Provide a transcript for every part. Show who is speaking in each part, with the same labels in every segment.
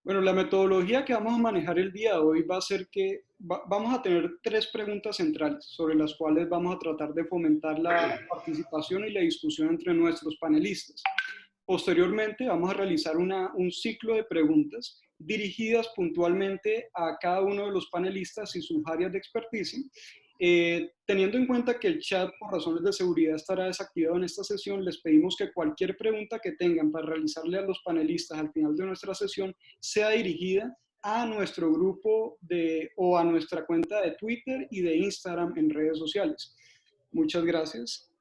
Speaker 1: Bueno, la metodología que vamos a manejar el día de hoy va a ser que vamos a tener tres preguntas centrales sobre las cuales vamos a tratar de fomentar la participación y la discusión entre nuestros panelistas. Posteriormente, vamos a realizar un ciclo de preguntas dirigidas puntualmente a cada uno de los panelistas y sus áreas de experticia. Teniendo en cuenta que el chat por razones de seguridad estará desactivado en esta sesión, les pedimos que cualquier pregunta que tengan para realizarle a los panelistas al final de nuestra sesión sea dirigida a nuestro grupo o a nuestra cuenta de Twitter y de Instagram en redes sociales. Muchas gracias.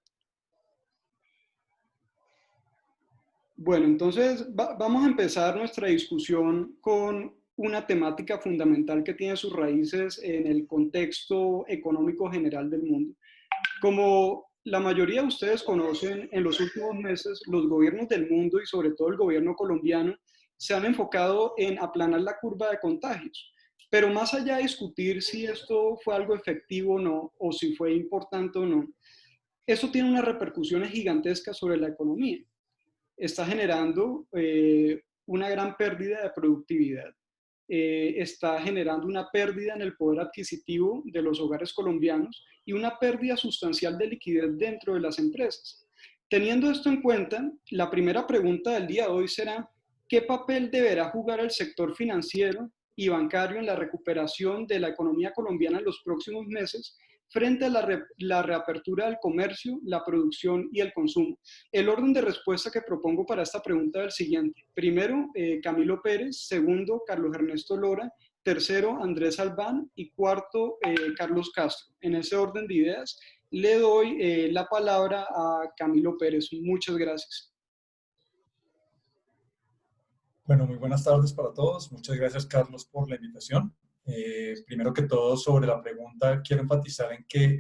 Speaker 1: Bueno, entonces vamos a empezar nuestra discusión con una temática fundamental que tiene sus raíces en el contexto económico general del mundo. Como la mayoría de ustedes conocen, en los últimos meses los gobiernos del mundo y sobre todo el gobierno colombiano se han enfocado en aplanar la curva de contagios. Pero más allá de discutir si esto fue algo efectivo o no, o si fue importante o no, eso tiene unas repercusiones gigantescas sobre la economía. Está generando una gran pérdida de productividad. Está generando una pérdida en el poder adquisitivo de los hogares colombianos y una pérdida sustancial de liquidez dentro de las empresas. Teniendo esto en cuenta, la primera pregunta del día de hoy será: ¿qué papel deberá jugar el sector financiero y bancario en la recuperación de la economía colombiana en los próximos meses frente a la reapertura del comercio, la producción y el consumo? El orden de respuesta que propongo para esta pregunta es el siguiente. Primero, Camilo Pérez. Segundo, Carlos Ernesto Lora. Tercero, Andrés Albán. Y cuarto, Carlos Castro. En ese orden de ideas, le doy la palabra a Camilo Pérez. Muchas gracias.
Speaker 2: Bueno, muy buenas tardes para todos. Muchas gracias, Carlos, por la invitación. Primero que todo, sobre la pregunta, quiero enfatizar en que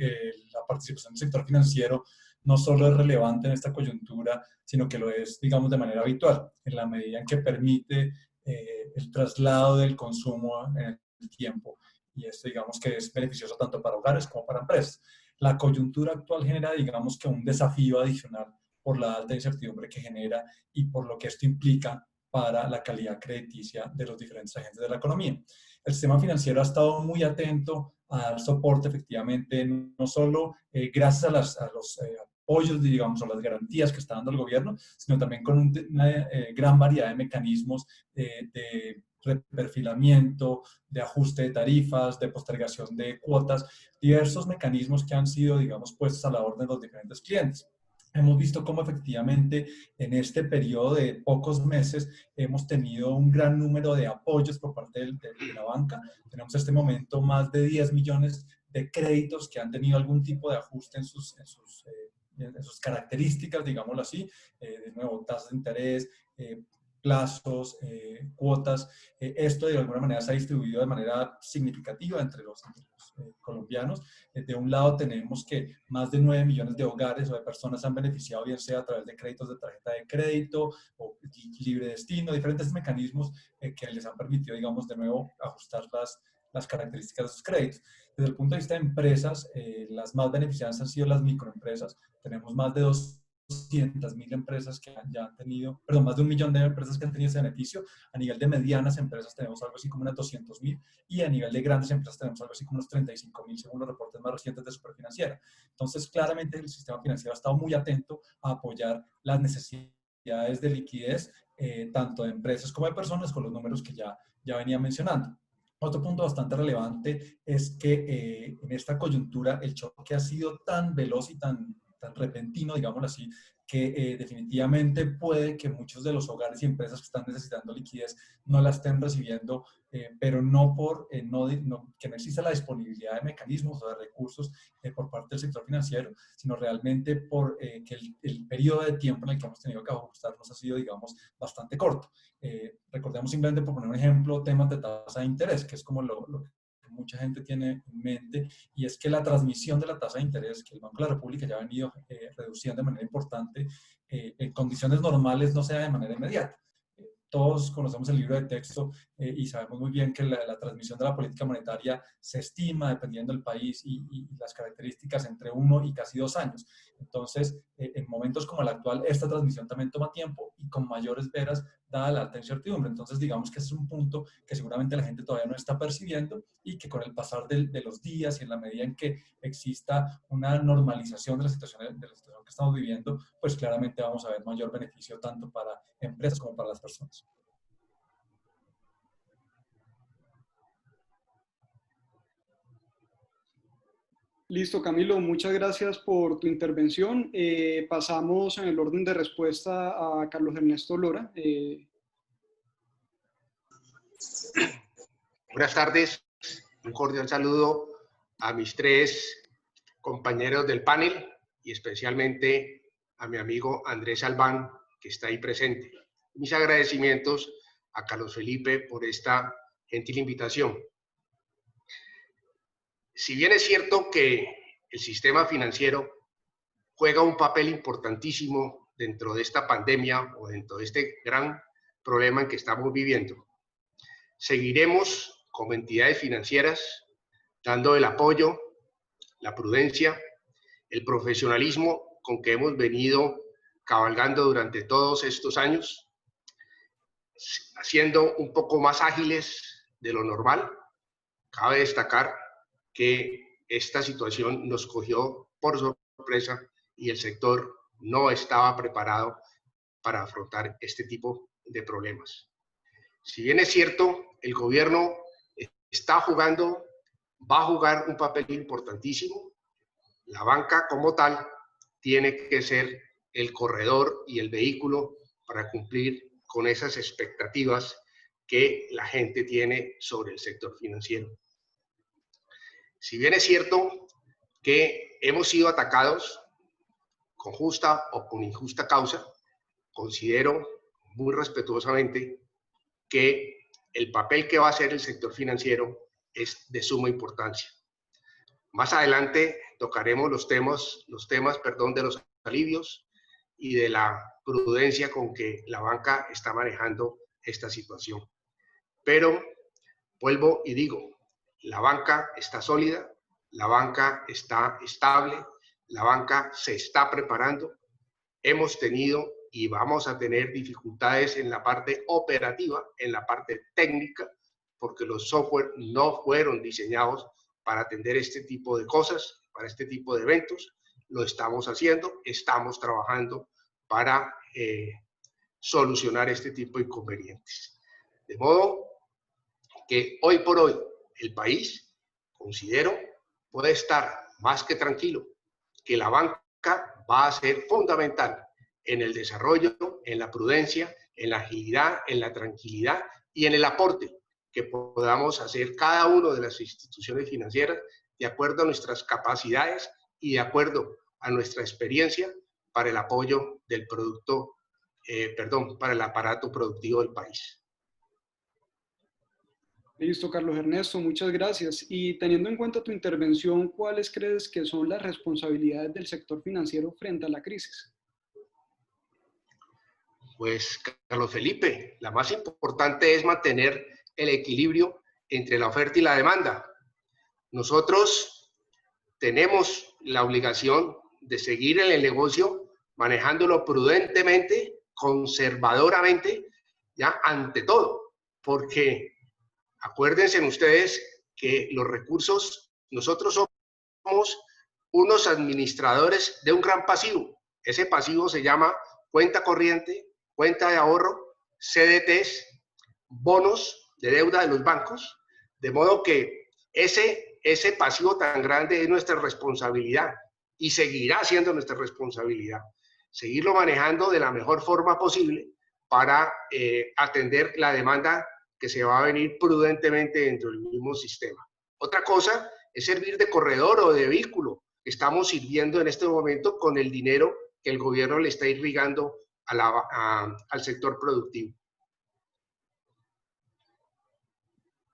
Speaker 2: la participación del sector financiero no solo es relevante en esta coyuntura, sino que lo es, digamos, de manera habitual, en la medida en que permite el traslado del consumo en el tiempo. Y esto, digamos, que es beneficioso tanto para hogares como para empresas. La coyuntura actual genera, digamos, que un desafío adicional por la alta incertidumbre que genera y por lo que esto implica para la calidad crediticia de los diferentes agentes de la economía. El sistema financiero ha estado muy atento a dar soporte, efectivamente, no solo gracias a los apoyos, digamos, o las garantías que está dando el gobierno, sino también con una gran variedad de mecanismos de reperfilamiento, de ajuste de tarifas, de postergación de cuotas, diversos mecanismos que han sido, digamos, puestos a la orden de los diferentes clientes. Hemos visto cómo efectivamente en este periodo de pocos meses hemos tenido un gran número de apoyos por parte de la banca. Tenemos en este momento más de 10 millones de créditos que han tenido algún tipo de ajuste en sus características, digámoslo así, de nuevo, tasas de interés, plazos, cuotas. Esto de alguna manera se ha distribuido de manera significativa entre los colombianos. De un lado tenemos que más de 9 millones de hogares o de personas se han beneficiado, bien sea a través de créditos de tarjeta de crédito o libre destino, diferentes mecanismos que les han permitido, digamos, de nuevo ajustar las características de sus créditos. Desde el punto de vista de empresas, las más beneficiadas han sido las microempresas. Tenemos más de 200.000 empresas que ya han tenido, perdón, más de 1 millón de empresas que han tenido ese beneficio. A nivel de medianas empresas tenemos algo así como unas 200.000 y a nivel de grandes empresas tenemos algo así como unos 35.000 según los reportes más recientes de Superfinanciera. Entonces, claramente el sistema financiero ha estado muy atento a apoyar las necesidades de liquidez tanto de empresas como de personas con los números que ya venía mencionando. Otro punto bastante relevante es que en esta coyuntura el choque ha sido tan veloz y tan repentino, digámoslo así, que definitivamente puede que muchos de los hogares y empresas que están necesitando liquidez no la estén recibiendo, pero no por que no exista la disponibilidad de mecanismos o de recursos por parte del sector financiero, sino realmente por que el periodo de tiempo en el que hemos tenido que ajustarnos ha sido, digamos, bastante corto. Recordemos simplemente, por poner un ejemplo, temas de tasa de interés, que es como lo que mucha gente tiene en mente, y es que la transmisión de la tasa de interés, que el Banco de la República ya ha venido reduciendo de manera importante, en condiciones normales no se da de manera inmediata. Todos conocemos el libro de texto y sabemos muy bien que la transmisión de la política monetaria se estima, dependiendo del país y las características, entre 1 y casi 2 años. Entonces, en momentos como el actual, esta transmisión también toma tiempo y con mayores veras, dada la alta incertidumbre. Entonces, digamos que ese es un punto que seguramente la gente todavía no está percibiendo y que con el pasar de los días y en la medida en que exista una normalización de la situación que estamos viviendo, pues claramente vamos a ver mayor beneficio tanto para empresas como para las personas.
Speaker 1: Listo, Camilo, muchas gracias por tu intervención. Pasamos en el orden de respuesta a Carlos Ernesto Lora.
Speaker 3: Buenas tardes, un cordial saludo a mis tres compañeros del panel y especialmente a mi amigo Andrés Albán, que está ahí presente. Mis agradecimientos a Carlos Felipe por esta gentil invitación. Si bien es cierto que el sistema financiero juega un papel importantísimo dentro de esta pandemia o dentro de este gran problema en que estamos viviendo, seguiremos como entidades financieras dando el apoyo, la prudencia, el profesionalismo con que hemos venido cabalgando durante todos estos años, siendo un poco más ágiles de lo normal. Cabe destacar que esta situación nos cogió por sorpresa y el sector no estaba preparado para afrontar este tipo de problemas. Si bien es cierto, el gobierno está jugando, va a jugar un papel importantísimo, la banca como tal tiene que ser el corredor y el vehículo para cumplir con esas expectativas que la gente tiene sobre el sector financiero. Si bien es cierto que hemos sido atacados con justa o con injusta causa, considero muy respetuosamente que el papel que va a hacer el sector financiero es de suma importancia. Más adelante tocaremos los temas de los alivios y de la prudencia con que la banca está manejando esta situación. Pero vuelvo y digo, la banca está sólida, la banca está estable, la banca se está preparando. Hemos tenido y vamos a tener dificultades en la parte operativa, en la parte técnica, porque los software no fueron diseñados para atender este tipo de cosas, para este tipo de eventos. Lo estamos haciendo, estamos trabajando para solucionar este tipo de inconvenientes. De modo que hoy por hoy el país, considero, puede estar más que tranquilo, que la banca va a ser fundamental en el desarrollo, en la prudencia, en la agilidad, en la tranquilidad y en el aporte que podamos hacer cada una de las instituciones financieras de acuerdo a nuestras capacidades y de acuerdo a nuestra experiencia para el apoyo del producto, para el aparato productivo del país.
Speaker 1: Listo, Carlos Ernesto, muchas gracias. Y teniendo en cuenta tu intervención, ¿cuáles crees que son las responsabilidades del sector financiero frente a la crisis?
Speaker 3: Pues, Carlos Felipe, la más importante es mantener el equilibrio entre la oferta y la demanda. Nosotros tenemos la obligación de seguir en el negocio manejándolo prudentemente, conservadoramente, ya ante todo, porque acuérdense ustedes que los recursos, nosotros somos unos administradores de un gran pasivo. Ese pasivo se llama cuenta corriente, cuenta de ahorro, CDTs, bonos de deuda de los bancos, de modo que ese pasivo tan grande es nuestra responsabilidad y seguirá siendo nuestra responsabilidad. Seguirlo manejando de la mejor forma posible para atender la demanda que se va a venir prudentemente dentro del mismo sistema. Otra cosa es servir de corredor o de vehículo. Estamos sirviendo en este momento con el dinero que el gobierno le está irrigando al sector productivo.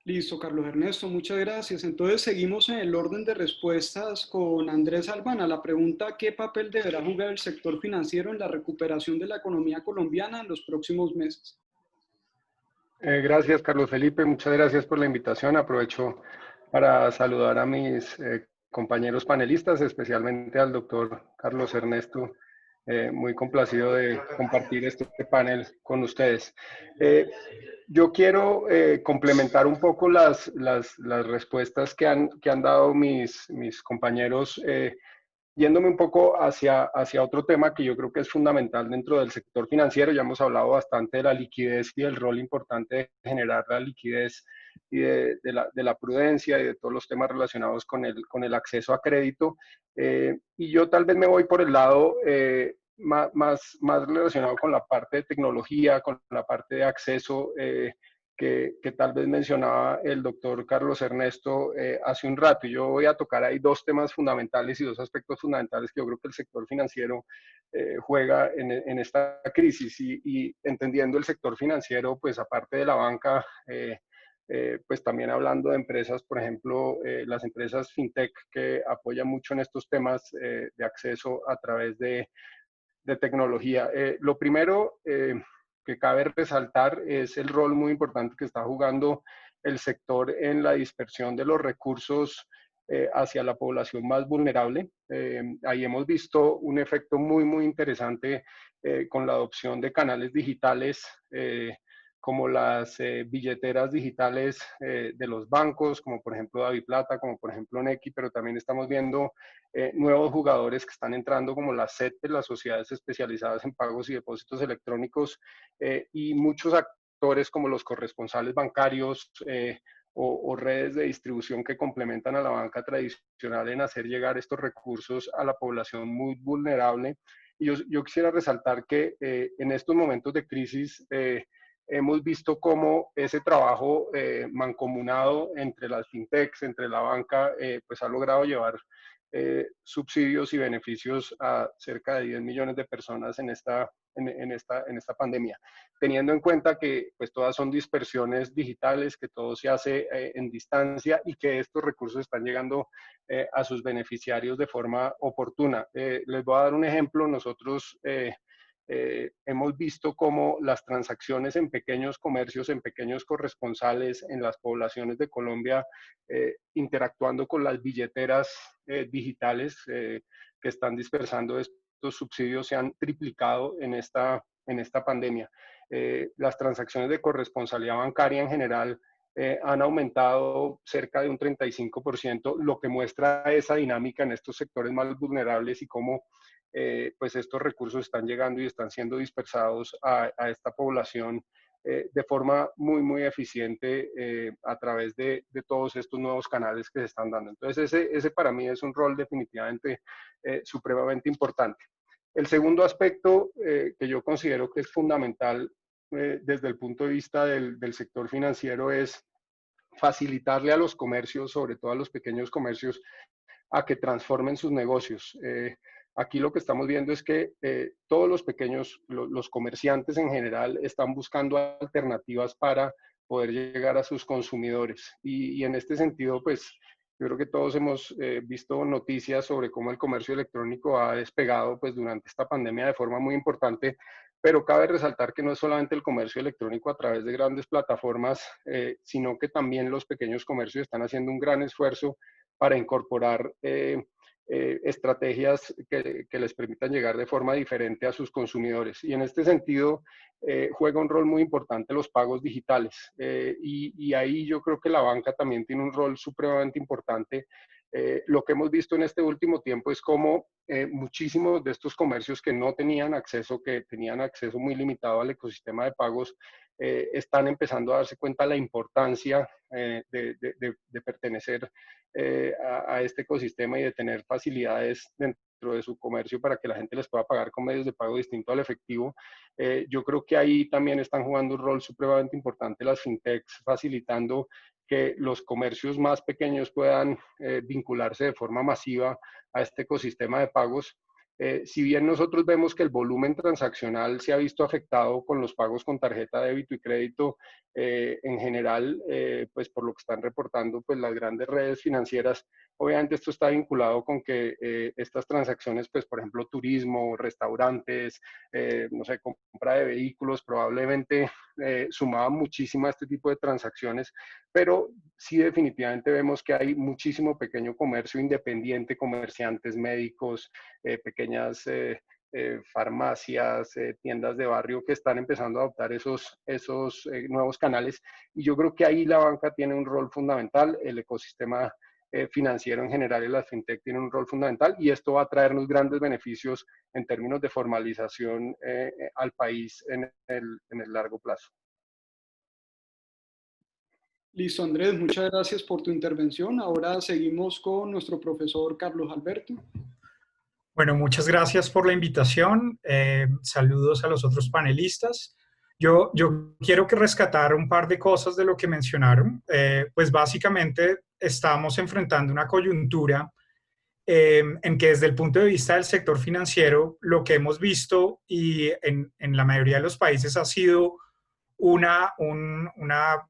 Speaker 1: Listo, Carlos Ernesto, muchas gracias. Entonces seguimos en el orden de respuestas con Andrés Albán a la pregunta ¿qué papel deberá jugar el sector financiero en la recuperación de la economía colombiana en los próximos meses?
Speaker 4: Gracias, Carlos Felipe. Muchas gracias por la invitación. Aprovecho para saludar a mis compañeros panelistas, especialmente al doctor Carlos Ernesto Muy complacido de compartir este panel con ustedes. Yo quiero complementar un poco las respuestas que han dado mis compañeros, yéndome un poco hacia otro tema que yo creo que es fundamental dentro del sector financiero. Ya hemos hablado bastante de la liquidez y del rol importante de generar la liquidez y de la prudencia y de todos los temas relacionados con el acceso a crédito. Y yo tal vez me voy por el lado más relacionado con la parte de tecnología, con la parte de acceso, que tal vez mencionaba el doctor Carlos Ernesto hace un rato. Y yo voy a tocar ahí dos temas fundamentales y dos aspectos fundamentales que yo creo que el sector financiero juega en esta crisis. Y entendiendo el sector financiero, pues aparte de la banca, pues también hablando de empresas, por ejemplo, las empresas fintech que apoyan mucho en estos temas de acceso a través de tecnología. Lo primero que cabe resaltar es el rol muy importante que está jugando el sector en la dispersión de los recursos hacia la población más vulnerable. Ahí hemos visto un efecto muy interesante con la adopción de canales digitales como las billeteras digitales de los bancos, como por ejemplo DaviPlata, como por ejemplo Nequi, pero también estamos viendo nuevos jugadores que están entrando como las SETES, las sociedades especializadas en pagos y depósitos electrónicos, y muchos actores como los corresponsales bancarios o redes de distribución que complementan a la banca tradicional en hacer llegar estos recursos a la población muy vulnerable. Y yo quisiera resaltar que en estos momentos de crisis hemos visto cómo ese trabajo mancomunado entre las fintechs, entre la banca, pues ha logrado llevar subsidios y beneficios a cerca de 10 millones de personas en esta pandemia, teniendo en cuenta que pues todas son dispersiones digitales, que todo se hace en distancia y que estos recursos están llegando a sus beneficiarios de forma oportuna. Les voy a dar un ejemplo. Nosotros hemos visto cómo las transacciones en pequeños comercios, en pequeños corresponsales, en las poblaciones de Colombia, interactuando con las billeteras digitales que están dispersando estos subsidios, se han triplicado en esta pandemia. Las transacciones de corresponsalía bancaria en general han aumentado cerca de un 35%, lo que muestra esa dinámica en estos sectores más vulnerables y cómo pues estos recursos están llegando y están siendo dispersados a esta población de forma muy eficiente a través de todos estos nuevos canales que se están dando. Entonces ese para mí es un rol definitivamente supremamente importante. El segundo aspecto que yo considero que es fundamental desde el punto de vista del sector financiero es facilitarle a los comercios, sobre todo a los pequeños comercios, a que transformen sus negocios. Aquí lo que estamos viendo es que todos los pequeños, los comerciantes en general, están buscando alternativas para poder llegar a sus consumidores. Y en este sentido, pues yo creo que todos hemos visto noticias sobre cómo el comercio electrónico ha despegado pues durante esta pandemia de forma muy importante, pero cabe resaltar que no es solamente el comercio electrónico a través de grandes plataformas, sino que también los pequeños comercios están haciendo un gran esfuerzo para incorporar estrategias que les permitan llegar de forma diferente a sus consumidores. Y en este sentido, juega un rol muy importante los pagos digitales. Y ahí yo creo que la banca también tiene un rol supremamente importante. Lo que hemos visto en este último tiempo es cómo muchísimos de estos comercios que no tenían acceso, que tenían acceso muy limitado al ecosistema de pagos, están empezando a darse cuenta de la importancia de pertenecer a este ecosistema y de tener facilidades dentro de su comercio para que la gente les pueda pagar con medios de pago distinto al efectivo. Yo creo que ahí también están jugando un rol supremamente importante las fintechs, facilitando que los comercios más pequeños puedan vincularse de forma masiva a este ecosistema de pagos. Si bien nosotros vemos que el volumen transaccional se ha visto afectado con los pagos con tarjeta de débito y crédito, en general, pues por lo que están reportando pues las grandes redes financieras, obviamente esto está vinculado con que estas transacciones, pues por ejemplo turismo, restaurantes, no sé, compra de vehículos, probablemente sumaban muchísimo a este tipo de transacciones, pero sí definitivamente vemos que hay muchísimo pequeño comercio independiente, comerciantes, médicos, pequeñas farmacias, tiendas de barrio que están empezando a adoptar esos nuevos canales. Y yo creo que ahí la banca tiene un rol fundamental, el ecosistema financiero en general y la fintech tienen un rol fundamental, y esto va a traernos grandes beneficios en términos de formalización al país en el largo plazo.
Speaker 1: Listo, Andrés, muchas gracias por tu intervención. Ahora seguimos con nuestro profesor Carlos Alberto.
Speaker 5: Bueno, muchas gracias por la invitación. Saludos a los otros panelistas. Yo quiero rescatar un par de cosas de lo que mencionaron. Pues básicamente estamos enfrentando una coyuntura en que desde el punto de vista del sector financiero, lo que hemos visto y en la mayoría de los países ha sido una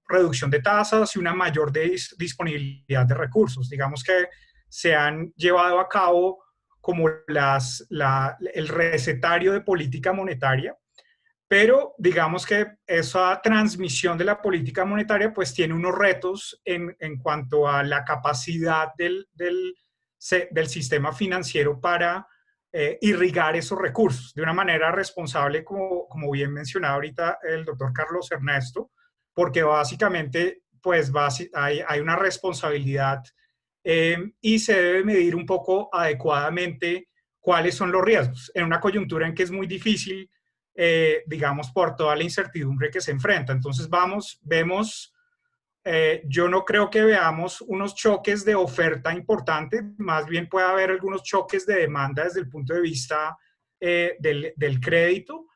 Speaker 5: reducción de tasas y una mayor disponibilidad de recursos. Digamos que se han llevado a cabo como el recetario de política monetaria, pero digamos que esa transmisión de la política monetaria pues tiene unos retos en cuanto a la capacidad del sistema financiero para irrigar esos recursos de una manera responsable, como bien mencionaba ahorita el doctor Carlos Ernesto, porque básicamente pues hay una responsabilidad y se debe medir un poco adecuadamente cuáles son los riesgos en una coyuntura en que es muy difícil, digamos, por toda la incertidumbre que se enfrenta. Entonces vemos, yo no creo que veamos unos choques de oferta importantes, más bien puede haber algunos choques de demanda desde el punto de vista del crédito,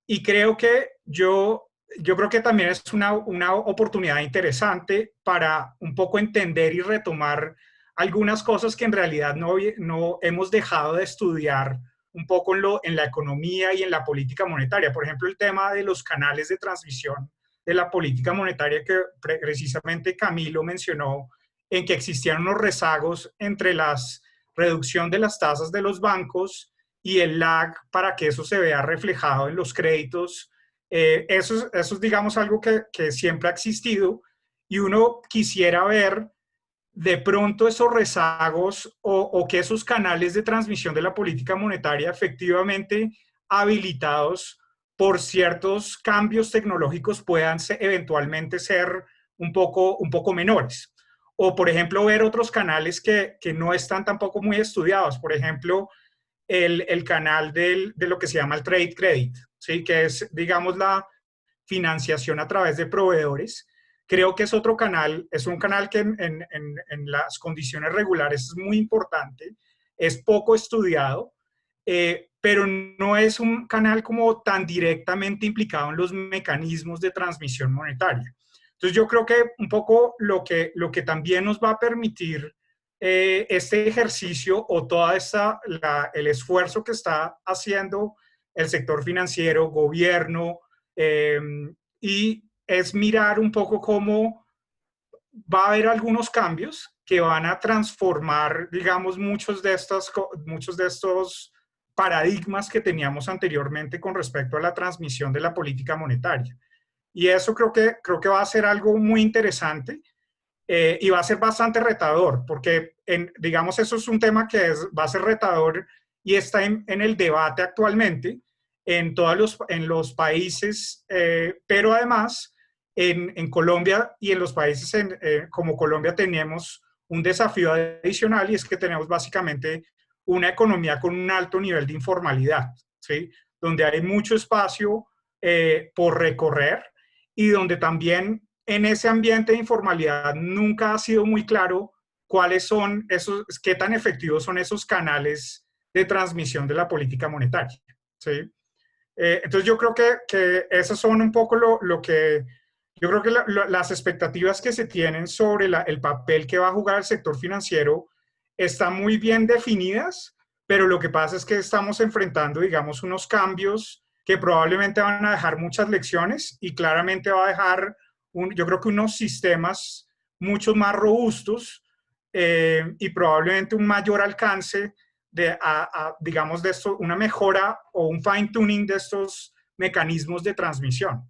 Speaker 5: y creo que yo creo que también es una oportunidad interesante para un poco entender y retomar algunas cosas que en realidad no hemos dejado de estudiar un poco en la economía y en la política monetaria. Por ejemplo, el tema de los canales de transmisión de la política monetaria que precisamente Camilo mencionó, en que existían unos rezagos entre la reducción de las tasas de los bancos y el lag para que eso se vea reflejado en los créditos. Eso es, digamos, algo que siempre ha existido, y uno quisiera ver de pronto esos rezagos o que esos canales de transmisión de la política monetaria efectivamente habilitados por ciertos cambios tecnológicos puedan eventualmente ser un poco menores. O, por ejemplo, ver otros canales que no están tampoco muy estudiados. Por ejemplo, el canal de lo que se llama el trade credit, ¿sí? Que es, digamos, la financiación a través de proveedores. Creo que es otro canal, es un canal que en las condiciones regulares es muy importante, es poco estudiado, pero no es un canal como tan directamente implicado en los mecanismos de transmisión monetaria. Entonces yo creo que un poco lo que también nos va a permitir este ejercicio o el esfuerzo que está haciendo el sector financiero, gobierno, y es mirar un poco cómo va a haber algunos cambios que van a transformar, digamos, muchos de estos paradigmas que teníamos anteriormente con respecto a la transmisión de la política monetaria. Y eso creo que va a ser algo muy interesante y va a ser bastante retador, porque, digamos, eso es un tema que va a ser retador y está en el debate actualmente en los países, pero además en Colombia y en los países como Colombia tenemos un desafío adicional, y es que tenemos básicamente una economía con un alto nivel de informalidad, ¿sí? Donde hay mucho espacio por recorrer, y donde también en ese ambiente de informalidad nunca ha sido muy claro qué tan efectivos son esos canales de transmisión de la política monetaria, ¿sí? Entonces yo creo que esas son un poco lo que, yo creo que las expectativas que se tienen sobre el papel que va a jugar el sector financiero están muy bien definidas, pero lo que pasa es que estamos enfrentando, digamos, unos cambios que probablemente van a dejar muchas lecciones, y claramente va a dejar, yo creo que unos sistemas mucho más robustos y probablemente un mayor alcance digamos, de esto, una mejora o un fine tuning de estos mecanismos de transmisión.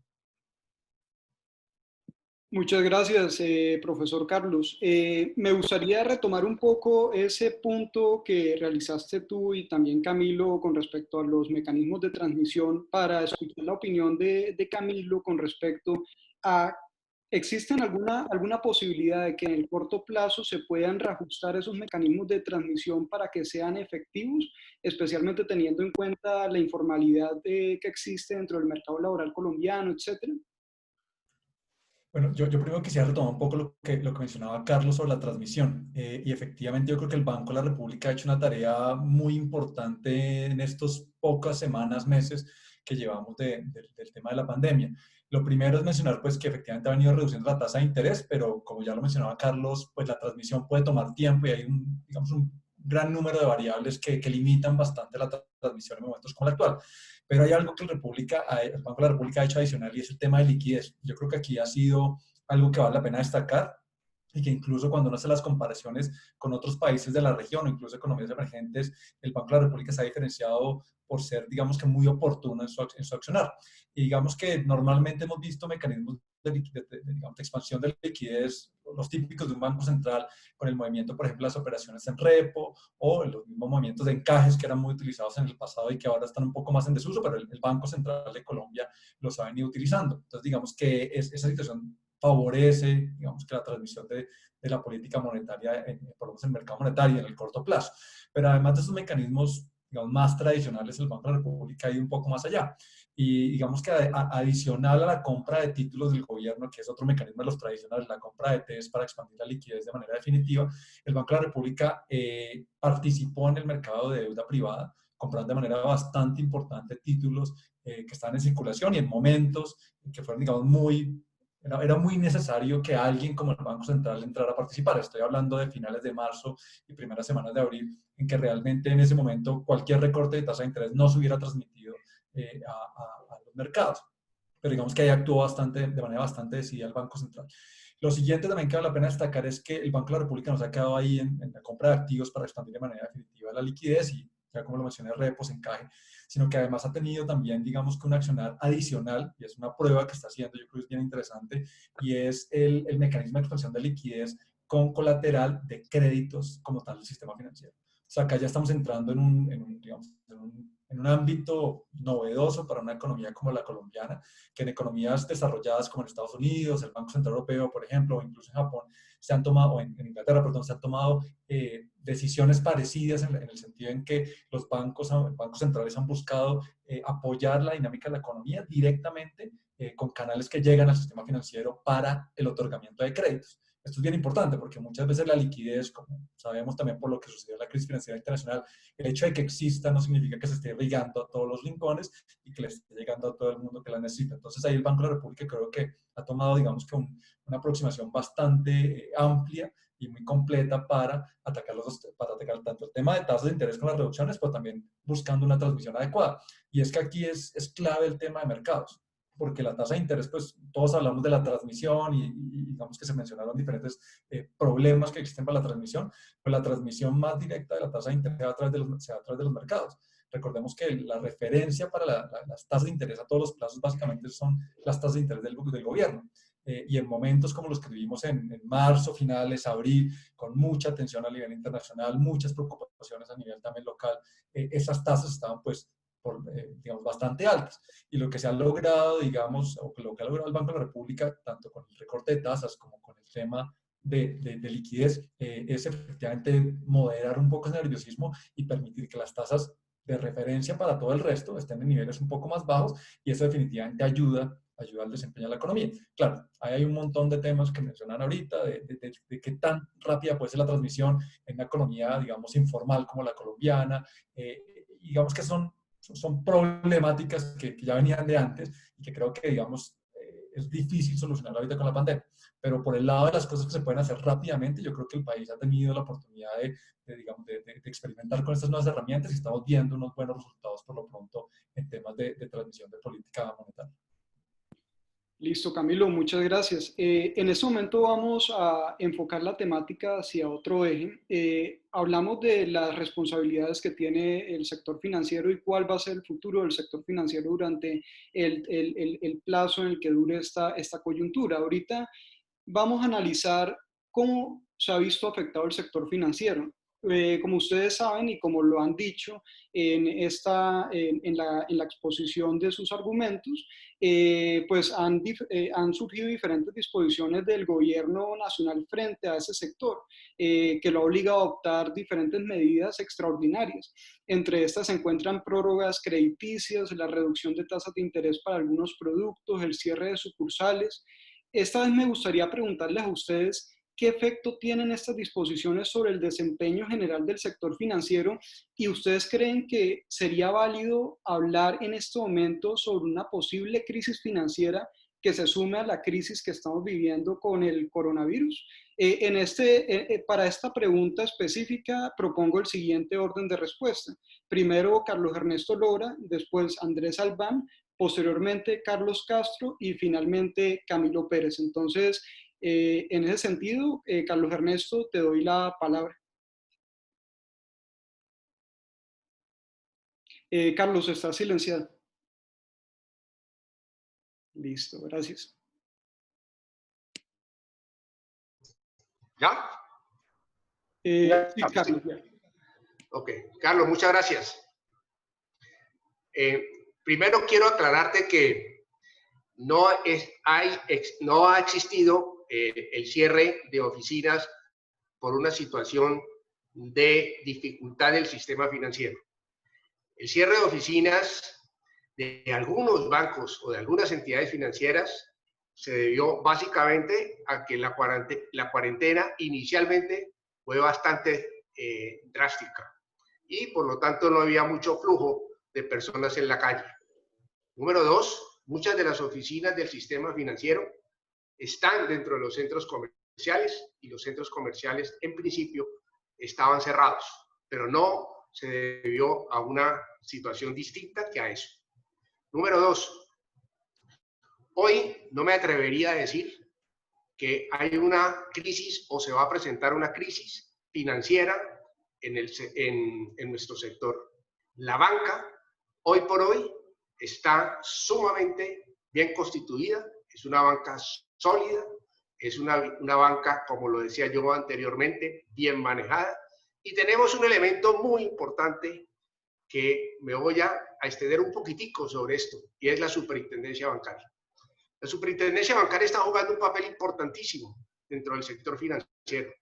Speaker 1: Muchas gracias, profesor Carlos. Me gustaría retomar un poco ese punto que realizaste tú y también Camilo con respecto a los mecanismos de transmisión para escuchar la opinión de Camilo con respecto a, ¿existen alguna posibilidad de que en el corto plazo se puedan reajustar esos mecanismos de transmisión para que sean efectivos, especialmente teniendo en cuenta la informalidad que existe dentro del mercado laboral colombiano, etcétera?
Speaker 2: Bueno, yo primero quisiera retomar un poco lo que mencionaba Carlos sobre la transmisión. Y efectivamente yo creo que el Banco de la República ha hecho una tarea muy importante en estas pocas semanas, meses que llevamos del tema de la pandemia. Lo primero es mencionar pues que efectivamente ha venido reduciendo la tasa de interés, pero como ya lo mencionaba Carlos, pues la transmisión puede tomar tiempo y hay digamos, un gran número de variables que limitan bastante la transmisión en momentos como el actual. Pero hay algo que el Banco de la República ha hecho adicional y es el tema de liquidez. Yo creo que aquí ha sido algo que vale la pena destacar y que incluso cuando uno hace las comparaciones con otros países de la región o incluso economías emergentes, el Banco de la República se ha diferenciado por ser, digamos que muy oportuno en su accionar. Y digamos que normalmente hemos visto mecanismos digamos, de expansión de liquidez, los típicos de un banco central, con el movimiento, por ejemplo, las operaciones en repo o los mismos movimientos de encajes que eran muy utilizados en el pasado y que ahora están un poco más en desuso, pero el Banco Central de Colombia los ha venido utilizando. Entonces, digamos que esa situación favorece, digamos, que la transmisión de la política monetaria, por lo menos en el mercado monetario en el corto plazo. Pero además de esos mecanismos, digamos, más tradicionales, el Banco de la República ha ido un poco más allá. Y digamos que adicional a la compra de títulos del gobierno, que es otro mecanismo de los tradicionales, la compra de TES para expandir la liquidez de manera definitiva, el Banco de la República participó en el mercado de deuda privada, comprando de manera bastante importante títulos que están en circulación y en momentos que fueron, digamos, era muy necesario que alguien como el Banco Central entrara a participar. Estoy hablando de finales de marzo y primeras semanas de abril, en que realmente en ese momento cualquier recorte de tasa de interés no se hubiera transmitido a los mercados. Pero digamos que ahí actuó de manera bastante decidida el Banco Central. Lo siguiente también que vale la pena destacar es que el Banco de la República no se ha quedado ahí en la compra de activos para expandir de manera definitiva la liquidez y, ya como lo mencioné, repos, encaje, sino que además ha tenido también, digamos que un accionar adicional, y es una prueba que está haciendo, yo creo que es bien interesante, y es el mecanismo de expansión de liquidez con colateral de créditos como tal del sistema financiero. O sea, acá ya estamos entrando digamos, en un ámbito novedoso para una economía como la colombiana, que en economías desarrolladas como en Estados Unidos, el Banco Central Europeo, por ejemplo, o incluso en Japón, se han tomado, o en Inglaterra, perdón, se han tomado decisiones parecidas en el sentido en que los bancos centrales han buscado apoyar la dinámica de la economía directamente con canales que llegan al sistema financiero para el otorgamiento de créditos. Esto es bien importante porque muchas veces la liquidez, como sabemos también por lo que sucedió en la crisis financiera internacional, el hecho de que exista no significa que se esté irrigando a todos los rincones y que le esté llegando a todo el mundo que la necesita. Entonces ahí el Banco de la República creo que ha tomado, digamos que una aproximación bastante amplia y muy completa para atacar tanto el tema de tasas de interés con las reducciones, pero también buscando una transmisión adecuada. Y es que aquí es clave el tema de mercados, porque la tasa de interés, pues todos hablamos de la transmisión y digamos que se mencionaron diferentes problemas que existen para la transmisión, pero la transmisión más directa de la tasa de interés se da a través de los mercados. Recordemos que la referencia para las tasas de interés a todos los plazos básicamente son las tasas de interés del gobierno. Y en momentos como los que vivimos en marzo, finales, abril, con mucha tensión a nivel internacional, muchas preocupaciones a nivel también local, esas tasas estaban pues digamos, bastante altas. Y lo que se ha logrado, digamos, o lo que ha logrado el Banco de la República, tanto con el recorte de tasas como con el tema de liquidez, es efectivamente moderar un poco ese nerviosismo y permitir que las tasas de referencia para todo el resto estén en niveles un poco más bajos y eso definitivamente ayuda al desempeño de la economía. Claro, ahí hay un montón de temas que mencionan ahorita, de qué tan rápida puede ser la transmisión en una economía, digamos, informal como la colombiana. Digamos que son problemáticas que ya venían de antes y que creo que, digamos, es difícil solucionar ahorita con la pandemia. Pero por el lado de las cosas que se pueden hacer rápidamente, yo creo que el país ha tenido la oportunidad digamos, de experimentar con estas nuevas herramientas y estamos viendo unos buenos resultados por lo pronto en temas de transmisión de política monetaria.
Speaker 1: Listo, Camilo, muchas gracias. En este momento vamos a enfocar la temática hacia otro eje. Hablamos de las responsabilidades que tiene el sector financiero y cuál va a ser el futuro del sector financiero durante el plazo en el que dure esta coyuntura. Ahorita vamos a analizar cómo se ha visto afectado el sector financiero. Como ustedes saben y como lo han dicho en la exposición de sus argumentos, pues han surgido diferentes disposiciones del gobierno nacional frente a ese sector, que lo obliga a adoptar diferentes medidas extraordinarias. Entre estas se encuentran prórrogas crediticias, la reducción de tasas de interés para algunos productos, el cierre de sucursales. Esta vez me gustaría preguntarles a ustedes qué efecto tienen estas disposiciones sobre el desempeño general del sector financiero y ustedes creen que sería válido hablar en este momento sobre una posible crisis financiera que se sume a la crisis que estamos viviendo con el coronavirus. Para esta pregunta específica propongo el siguiente orden de respuesta. Primero Carlos Ernesto Lora, después Andrés Albán, posteriormente Carlos Castro y finalmente Camilo Pérez. Entonces, en ese sentido, Carlos Ernesto, te doy la palabra. Carlos, está silenciado. Listo, gracias.
Speaker 3: ¿Ya?
Speaker 1: Sí, Carlos. Ya.
Speaker 3: Ok, Carlos, muchas gracias. Primero quiero aclararte que no ha existido el cierre de oficinas por una situación de dificultad del sistema financiero. El cierre de oficinas de algunos bancos o de algunas entidades financieras se debió básicamente a que la cuarentena inicialmente fue bastante drástica y por lo tanto no había mucho flujo de personas en la calle. Número dos, muchas de las oficinas del sistema financiero están dentro de los centros comerciales y los centros comerciales en principio estaban cerrados, pero no se debió a una situación distinta que a eso. Número dos, hoy no me atrevería a decir que hay una crisis o se va a presentar una crisis financiera en nuestro sector. La banca, hoy por hoy, está sumamente bien constituida, es una banca sólida, es una banca, como lo decía yo anteriormente, bien manejada, y tenemos un elemento muy importante que me voy a extender un poquitico sobre esto, y es la superintendencia bancaria. La superintendencia bancaria está jugando un papel importantísimo dentro del sector financiero.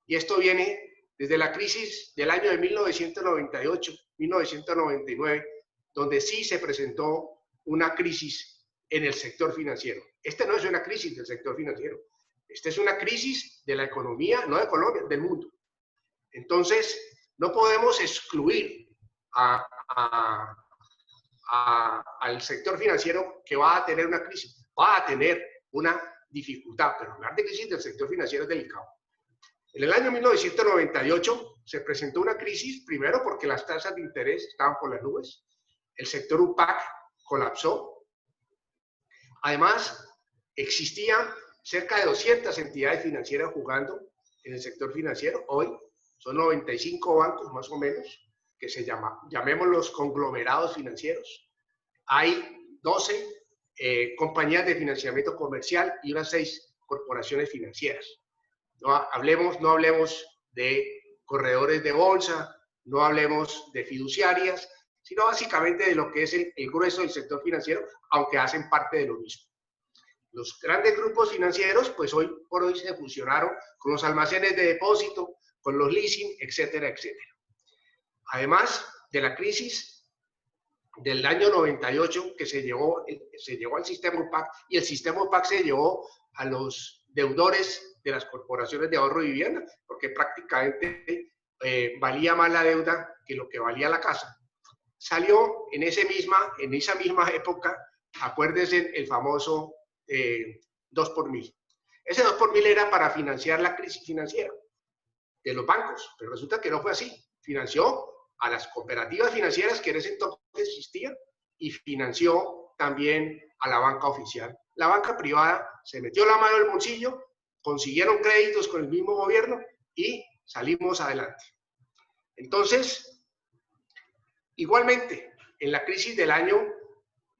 Speaker 3: Y esto viene desde la crisis del año de 1998, 1999, donde sí se presentó una crisis en el sector financiero. Esta no es una crisis del sector financiero. Esta es una crisis de la economía, no de Colombia, del mundo. Entonces, no podemos excluir al sector financiero que va a tener una crisis, va a tener una dificultad, pero hablar de crisis del sector financiero es delicado. En el año 1998 se presentó una crisis, primero porque las tasas de interés estaban por las nubes, el sector UPAC colapsó, además existían cerca de 200 entidades financieras jugando en el sector financiero, hoy son 95 bancos más o menos, que llamémoslos conglomerados financieros. Hay 12 compañías de financiamiento comercial y unas 6 corporaciones financieras. No hablemos de corredores de bolsa, no hablemos de fiduciarias, sino básicamente de lo que es el grueso del sector financiero, aunque hacen parte de lo mismo. Los grandes grupos financieros, pues hoy por hoy se fusionaron con los almacenes de depósito, con los leasing, etcétera, etcétera. Además de la crisis del año 98 que se llevó al sistema UPAC, y el sistema UPAC se llevó a los deudores de las corporaciones de ahorro y vivienda, porque prácticamente valía más la deuda que lo que valía la casa. Salió en esa misma época, acuérdense, el famoso 2 por 1000. Ese 2 por 1000 era para financiar la crisis financiera de los bancos, pero resulta que no fue así. Financió a las cooperativas financieras que en ese entonces existían y financió también a la banca oficial. La banca privada se metió la mano en el bolsillo, consiguieron créditos con el mismo gobierno y salimos adelante. Entonces, igualmente, en la crisis del año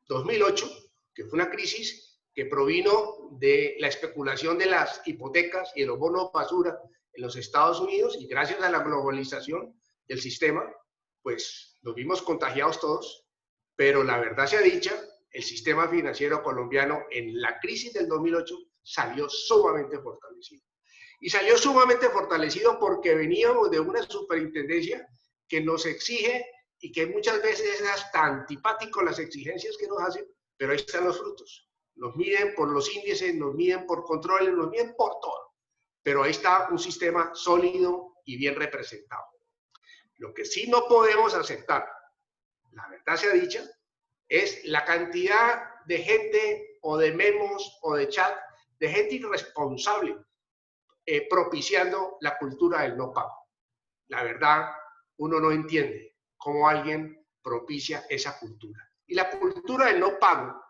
Speaker 3: 2008, que fue una crisis que provino de la especulación de las hipotecas y de los bonos basura en los Estados Unidos, y gracias a la globalización del sistema, pues nos vimos contagiados todos, pero la verdad sea dicha, el sistema financiero colombiano en la crisis del 2008 salió sumamente fortalecido. Y salió sumamente fortalecido porque veníamos de una superintendencia que nos exige y que muchas veces es hasta antipático las exigencias que nos hacen, pero ahí están los frutos. Nos miden por los índices, nos miden por controles, nos miden por todo. Pero ahí está un sistema sólido y bien representado. Lo que sí no podemos aceptar, la verdad sea dicha, es la cantidad de gente o de memos o de chat, de gente irresponsable propiciando la cultura del no pago. La verdad, uno no entiende cómo alguien propicia esa cultura. Y la cultura del no pago,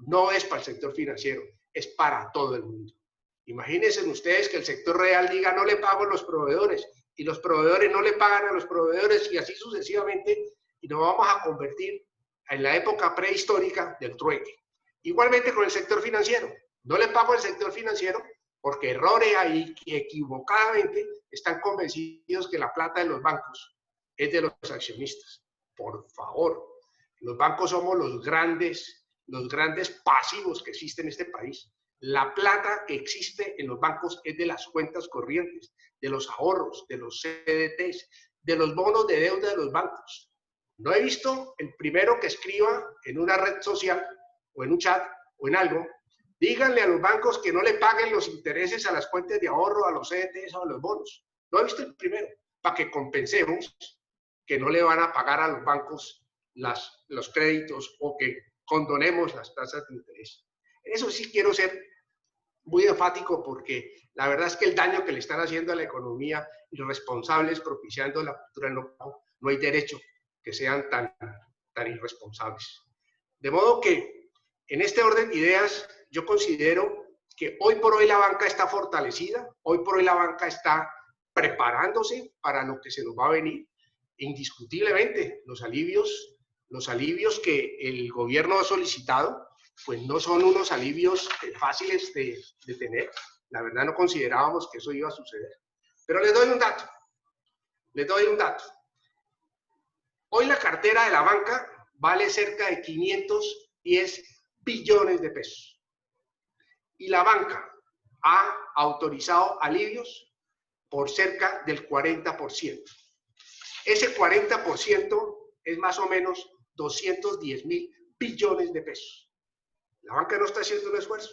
Speaker 3: no es para el sector financiero, es para todo el mundo. Imagínense ustedes que el sector real diga no le pago a los proveedores y los proveedores no le pagan a los proveedores y así sucesivamente, y nos vamos a convertir en la época prehistórica del trueque. Igualmente con el sector financiero. No le pago al sector financiero porque errores ahí que equivocadamente están convencidos que la plata de los bancos es de los accionistas. Por favor, los bancos somos los grandes pasivos que existen en este país. La plata que existe en los bancos es de las cuentas corrientes, de los ahorros, de los CDTs, de los bonos de deuda de los bancos. No he visto el primero que escriba en una red social o en un chat o en algo, díganle a los bancos que no le paguen los intereses a las cuentas de ahorro, a los CDTs o a los bonos. No he visto el primero, para que compensemos que no le van a pagar a los bancos los créditos o que condonemos las tasas de interés. En eso sí quiero ser muy enfático porque la verdad es que el daño que le están haciendo a la economía irresponsables propiciando la cultura del no pago, no hay derecho que sean tan irresponsables. De modo que en este orden de ideas yo considero que hoy por hoy la banca está fortalecida, hoy por hoy la banca está preparándose para lo que se nos va a venir. Indiscutiblemente los alivios que el gobierno ha solicitado pues no son unos alivios fáciles de tener. La verdad no considerábamos que eso iba a suceder. Pero les doy un dato. Hoy la cartera de la banca vale cerca de 510 billones de pesos. Y la banca ha autorizado alivios por cerca del 40%. Ese 40% es más o menos 210.000 billones de pesos. La banca no está haciendo un esfuerzo.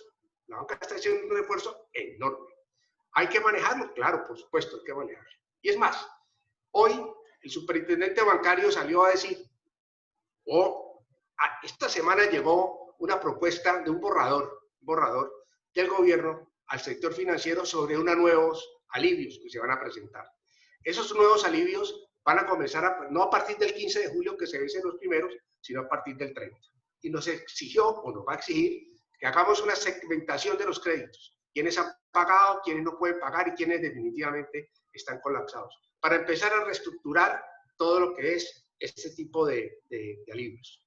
Speaker 3: La banca está haciendo un esfuerzo enorme. ¿Hay que manejarlo? Claro, por supuesto, hay que manejarlo. Y es más, hoy el superintendente bancario salió a decir, esta semana llegó una propuesta de un borrador del gobierno al sector financiero sobre unos nuevos alivios que se van a presentar. Esos nuevos alivios van a comenzar no a partir del 15 de julio, que se vencen los primeros, sino a partir del 30. Y nos exigió, o nos va a exigir, que hagamos una segmentación de los créditos. Quiénes han pagado, quiénes no pueden pagar y quiénes definitivamente están colapsados. Para empezar a reestructurar todo lo que es este tipo de alivios.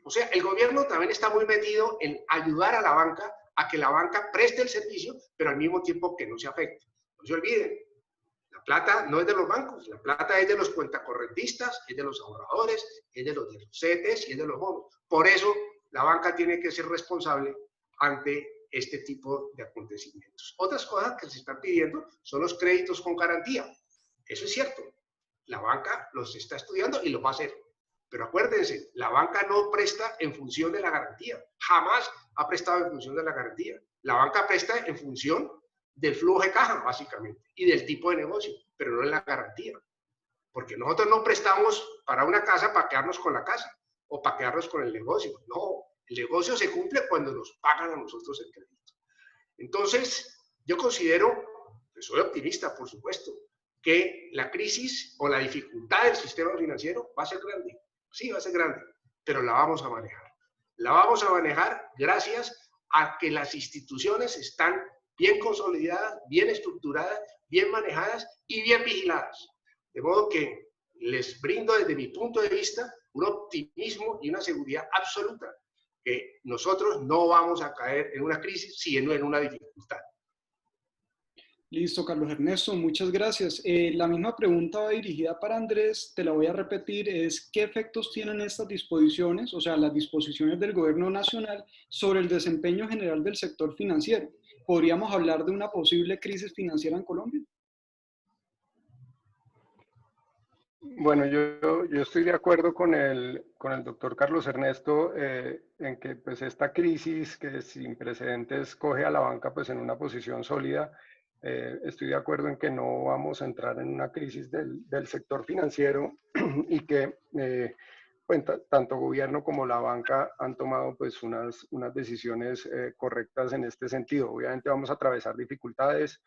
Speaker 3: O sea, el gobierno también está muy metido en ayudar a la banca a que la banca preste el servicio, pero al mismo tiempo que no se afecte. No se olviden, la plata no es de los bancos, la plata es de los cuentacorrentistas, es de los ahorradores, es de los CDTs y es de los bonos. Por eso la banca tiene que ser responsable ante este tipo de acontecimientos. Otras cosas que se están pidiendo son los créditos con garantía. Eso es cierto. La banca los está estudiando y lo va a hacer. Pero acuérdense, la banca no presta en función de la garantía. Jamás ha prestado en función de la garantía. La banca presta en función del flujo de caja, básicamente, y del tipo de negocio, pero no en la garantía. Porque nosotros no prestamos para una casa para quedarnos con la casa o para quedarnos con el negocio. No, el negocio se cumple cuando nos pagan a nosotros el crédito. Entonces, yo considero, soy optimista, por supuesto, que la crisis o la dificultad del sistema financiero va a ser grande. Sí, va a ser grande, pero la vamos a manejar. La vamos a manejar gracias a que las instituciones están bien consolidadas, bien estructuradas, bien manejadas y bien vigiladas. De modo que les brindo desde mi punto de vista un optimismo y una seguridad absoluta que nosotros no vamos a caer en una crisis, sino en una dificultad.
Speaker 1: Listo, Carlos Ernesto, muchas gracias. La misma pregunta va dirigida para Andrés, te la voy a repetir, es ¿qué efectos tienen estas disposiciones, o sea, las disposiciones del gobierno nacional sobre el desempeño general del sector financiero? ¿Podríamos hablar de una posible crisis financiera en Colombia?
Speaker 4: Bueno, yo estoy de acuerdo con el doctor Carlos Ernesto en que pues esta crisis que sin precedentes coge a la banca pues en una posición sólida. Estoy de acuerdo en que no vamos a entrar en una crisis del sector financiero y que pues, tanto gobierno como la banca han tomado pues unas decisiones correctas en este sentido. Obviamente vamos a atravesar dificultades,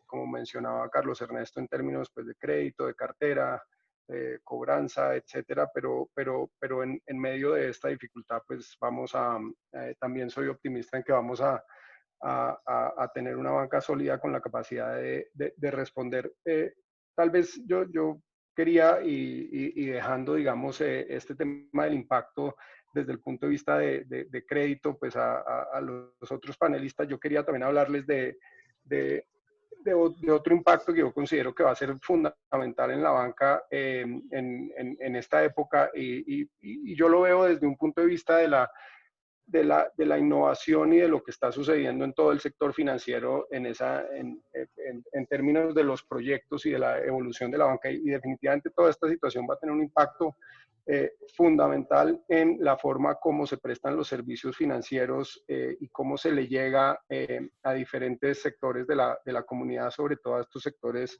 Speaker 4: como mencionaba Carlos Ernesto, en términos pues, de crédito, de cartera, cobranza, etcétera, pero en medio de esta dificultad, pues vamos también soy optimista en que vamos a tener una banca sólida con la capacidad de responder. Tal vez yo quería, y dejando, digamos, este tema del impacto desde el punto de vista de crédito, pues a los otros panelistas, yo quería también hablarles de otro impacto que yo considero que va a ser fundamental en la banca en esta época y yo lo veo desde un punto de vista de la innovación y de lo que está sucediendo en todo el sector financiero en términos de los proyectos y de la evolución de la banca. Y definitivamente toda esta situación va a tener un impacto fundamental en la forma como se prestan los servicios financieros y cómo se le llega a diferentes sectores de la comunidad, sobre todo a estos sectores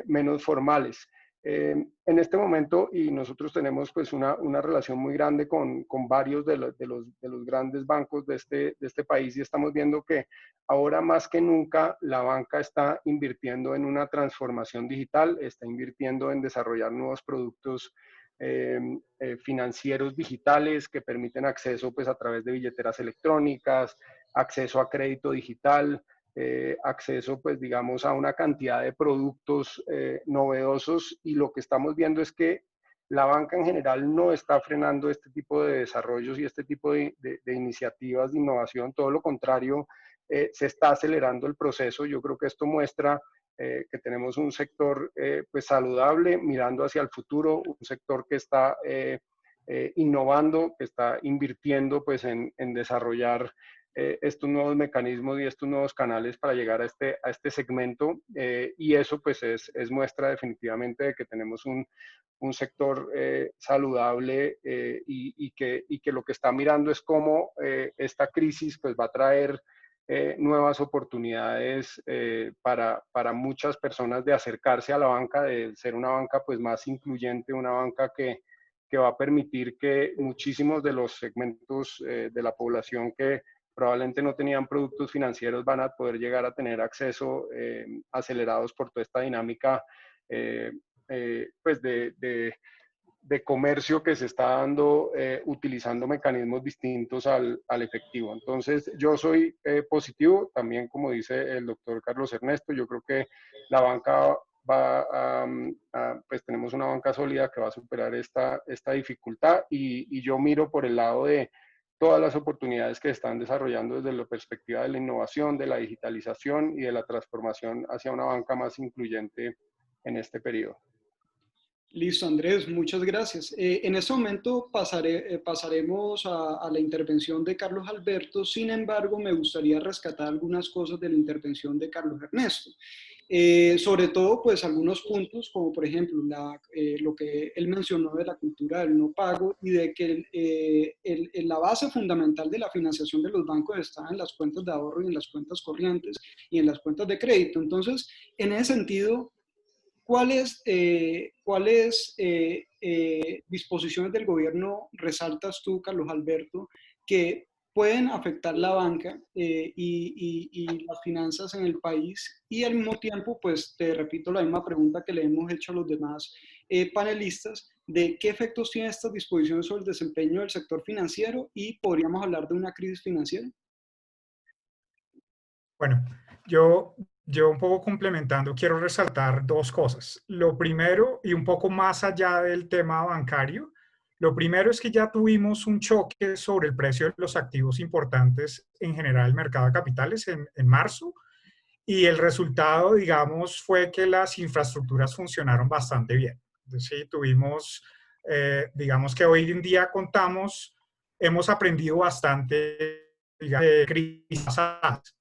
Speaker 4: menos formales. En este momento, y nosotros tenemos pues una relación muy grande con varios de los grandes bancos de este país y estamos viendo que ahora más que nunca la banca está invirtiendo en una transformación digital, está invirtiendo en desarrollar nuevos productos financieros digitales que permiten acceso pues a través de billeteras electrónicas, acceso a crédito digital, acceso, pues digamos, a una cantidad de productos novedosos y lo que estamos viendo es que la banca en general no está frenando este tipo de desarrollos y este tipo de iniciativas de innovación, todo lo contrario, se está acelerando el proceso. Yo creo que esto muestra que tenemos un sector pues saludable, mirando hacia el futuro, un sector que está innovando, que está invirtiendo pues en desarrollar estos nuevos mecanismos y estos nuevos canales para llegar a este segmento y eso pues es muestra definitivamente de que tenemos un sector saludable y que lo que está mirando es cómo esta crisis pues va a traer nuevas oportunidades para muchas personas de acercarse a la banca, de ser una banca pues más incluyente, una banca que va a permitir que muchísimos de los segmentos de la población que probablemente no tenían productos financieros van a poder llegar a tener acceso acelerados por toda esta dinámica pues de comercio que se está dando utilizando mecanismos distintos al efectivo. Entonces, yo soy positivo, también como dice el doctor Carlos Ernesto, yo creo que la banca pues tenemos una banca sólida que va a superar esta dificultad y yo miro por el lado de todas las oportunidades que están desarrollando desde la perspectiva de la innovación, de la digitalización y de la transformación hacia una banca más incluyente en este periodo.
Speaker 1: Listo, Andrés, muchas gracias. En este momento pasaremos a la intervención de Carlos Alberto. Sin embargo, me gustaría rescatar algunas cosas de la intervención de Carlos Ernesto. Sobre todo, pues algunos puntos, como por ejemplo lo que él mencionó de la cultura del no pago y de que la base fundamental de la financiación de los bancos está en las cuentas de ahorro y en las cuentas corrientes y en las cuentas de crédito. Entonces, en ese sentido, ¿cuáles disposiciones del gobierno resaltas tú, Carlos Alberto, que pueden afectar la banca y las finanzas en el país? Y al mismo tiempo, pues te repito la misma pregunta que le hemos hecho a los demás panelistas, de qué efectos tienen estas disposiciones sobre el desempeño del sector financiero y podríamos hablar de una crisis financiera.
Speaker 5: Bueno, yo un poco complementando, quiero resaltar dos cosas. Lo primero, y un poco más allá del tema bancario, Lo primero es que ya tuvimos un choque sobre el precio de los activos importantes en general, el mercado de capitales en marzo, y el resultado, digamos, fue que las infraestructuras funcionaron bastante bien. Sí, tuvimos, digamos que hoy en día hemos aprendido bastante, digamos, de crisis pasadas,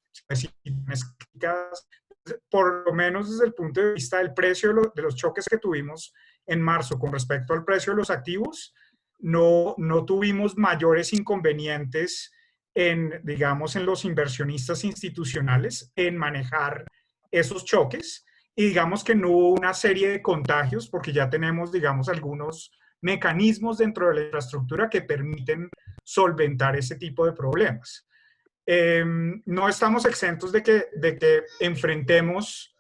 Speaker 5: por lo menos desde el punto de vista del precio de los choques que tuvimos en marzo con respecto al precio de los activos, no tuvimos mayores inconvenientes digamos, en los inversionistas institucionales en manejar esos choques, y digamos que no hubo una serie de contagios porque ya tenemos, digamos, algunos mecanismos dentro de la infraestructura que permiten solventar ese tipo de problemas. No estamos exentos de que enfrentemos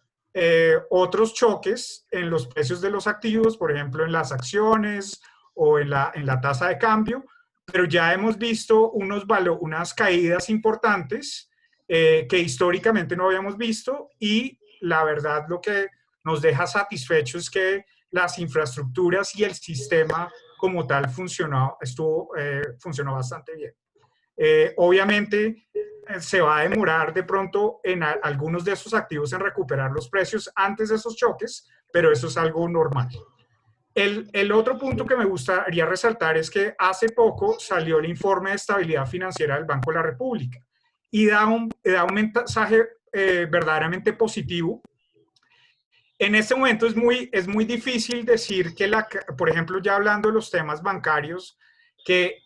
Speaker 5: otros choques en los precios de los activos, por ejemplo, en las acciones o en la tasa de cambio, pero ya hemos visto unas caídas importantes que históricamente no habíamos visto, y la verdad lo que nos deja satisfechos es que las infraestructuras y el sistema como tal funcionó bastante bien. Obviamente se va a demorar de pronto en algunos de esos activos en recuperar los precios antes de esos choques, pero eso es algo normal. El otro punto que me gustaría resaltar es que hace poco salió el informe de estabilidad financiera del Banco de la República y da un mensaje verdaderamente positivo. En este momento es muy difícil decir que, por ejemplo, ya hablando de los temas bancarios, que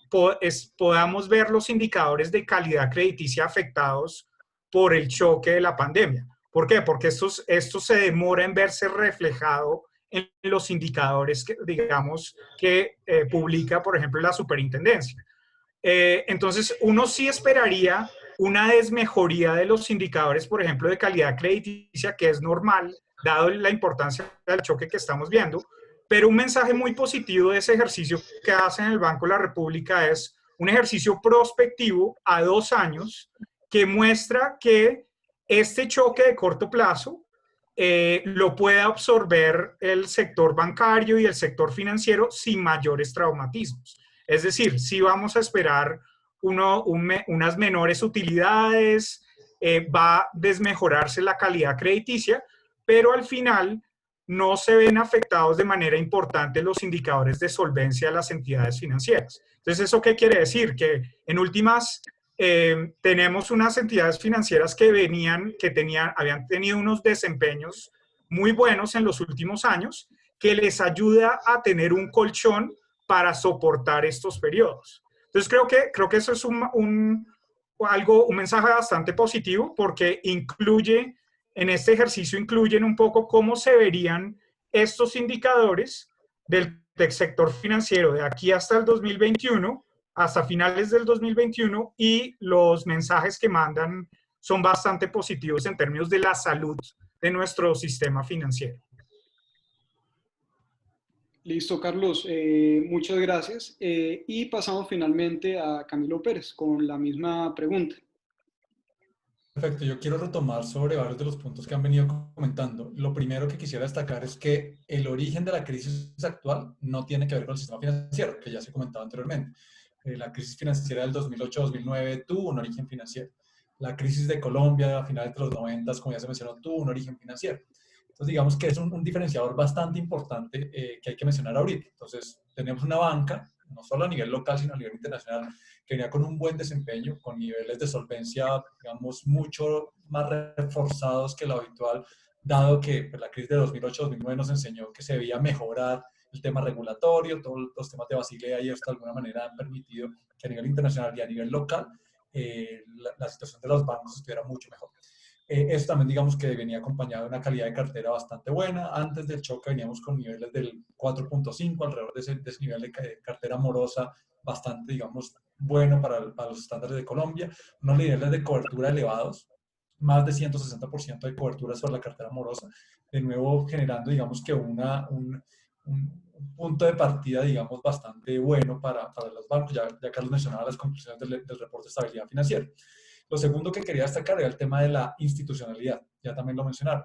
Speaker 5: podamos ver los indicadores de calidad crediticia afectados por el choque de la pandemia. ¿Por qué? Porque esto se demora en verse reflejado en los indicadores que publica, por ejemplo, la superintendencia. Entonces, uno sí esperaría una desmejoría de los indicadores, por ejemplo, de calidad crediticia, que es normal, dado la importancia del choque que estamos viendo, pero un mensaje muy positivo de ese ejercicio que hacen en el Banco de la República es un ejercicio prospectivo a 2 años que muestra que este choque de corto plazo lo puede absorber el sector bancario y el sector financiero sin mayores traumatismos. Es decir, sí vamos a esperar unas menores utilidades, va a desmejorarse la calidad crediticia, pero al final no se ven afectados de manera importante los indicadores de solvencia de las entidades financieras. Entonces, ¿eso qué quiere decir? Que en últimas tenemos unas entidades financieras que habían tenido unos desempeños muy buenos en los últimos años, que les ayuda a tener un colchón para soportar estos periodos. Entonces creo que eso es un mensaje bastante positivo, porque en este ejercicio incluyen un poco cómo se verían estos indicadores del sector financiero de aquí hasta el 2021, hasta finales del 2021, y los mensajes que mandan son bastante positivos en términos de la salud de nuestro sistema financiero.
Speaker 1: Listo, Carlos. Muchas gracias. Y pasamos finalmente a Camilo Pérez con la misma pregunta.
Speaker 2: Perfecto, yo quiero retomar sobre varios de los puntos que han venido comentando. Lo primero que quisiera destacar es que el origen de la crisis actual no tiene que ver con el sistema financiero, que ya se comentaba anteriormente. La crisis financiera del 2008-2009 tuvo un origen financiero. La crisis de Colombia a finales de los 90, como ya se mencionó, tuvo un origen financiero. Entonces, digamos que es un diferenciador bastante importante que hay que mencionar ahorita. Entonces, tenemos una banca, no solo a nivel local, sino a nivel internacional, que venía con un buen desempeño, con niveles de solvencia, digamos, mucho más reforzados que lo habitual, dado que pues, la crisis de 2008-2009 nos enseñó que se debía mejorar el tema regulatorio, todos los temas de Basilea, y esto de alguna manera han permitido que a nivel internacional y a nivel local la situación de los bancos estuviera mucho mejor. Eso también, digamos, que venía acompañado de una calidad de cartera bastante buena. Antes del choque veníamos con niveles del 4.5, alrededor de ese nivel de cartera morosa bastante, digamos, bueno para los estándares de Colombia. Unos niveles de cobertura elevados, más de 160% de cobertura sobre la cartera morosa, de nuevo generando, digamos, que un punto de partida, digamos, bastante bueno para los bancos. Ya Carlos mencionaba las conclusiones del reporte de estabilidad financiera. Lo segundo que quería destacar era el tema de la institucionalidad. Ya también lo mencionaron.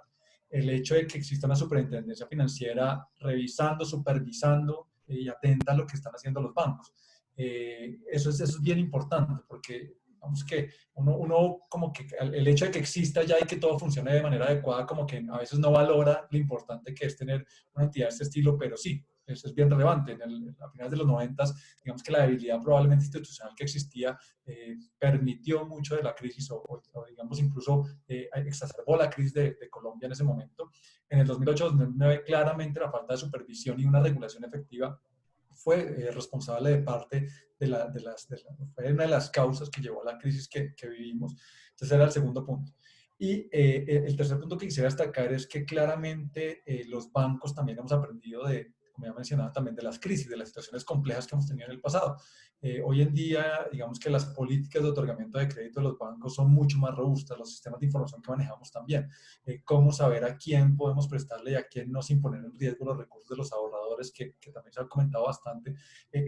Speaker 2: El hecho de que exista una superintendencia financiera revisando, supervisando y atenta a lo que están haciendo los bancos. Eso es bien importante porque digamos que uno como que el hecho de que exista ya y que todo funcione de manera adecuada, como que a veces no valora lo importante que es tener una entidad de este estilo, pero sí, eso es bien relevante. A finales de los 90, digamos que la debilidad probablemente institucional que existía permitió mucho de la crisis o digamos incluso exacerbó la crisis de Colombia en ese momento. En el 2008-2009 claramente la falta de supervisión y una regulación efectiva fue responsable de parte fue una de las causas que llevó a la crisis que vivimos. Entonces era el segundo punto. Y el tercer punto que quisiera destacar es que claramente los bancos también hemos aprendido como ya mencionaba, también de las crisis, de las situaciones complejas que hemos tenido en el pasado. Hoy en día, digamos que las políticas de otorgamiento de crédito de los bancos son mucho más robustas, los sistemas de información que manejamos también. Cómo saber a quién podemos prestarle y a quién no sin poner en riesgo los recursos de los ahorradores, que también se ha comentado bastante.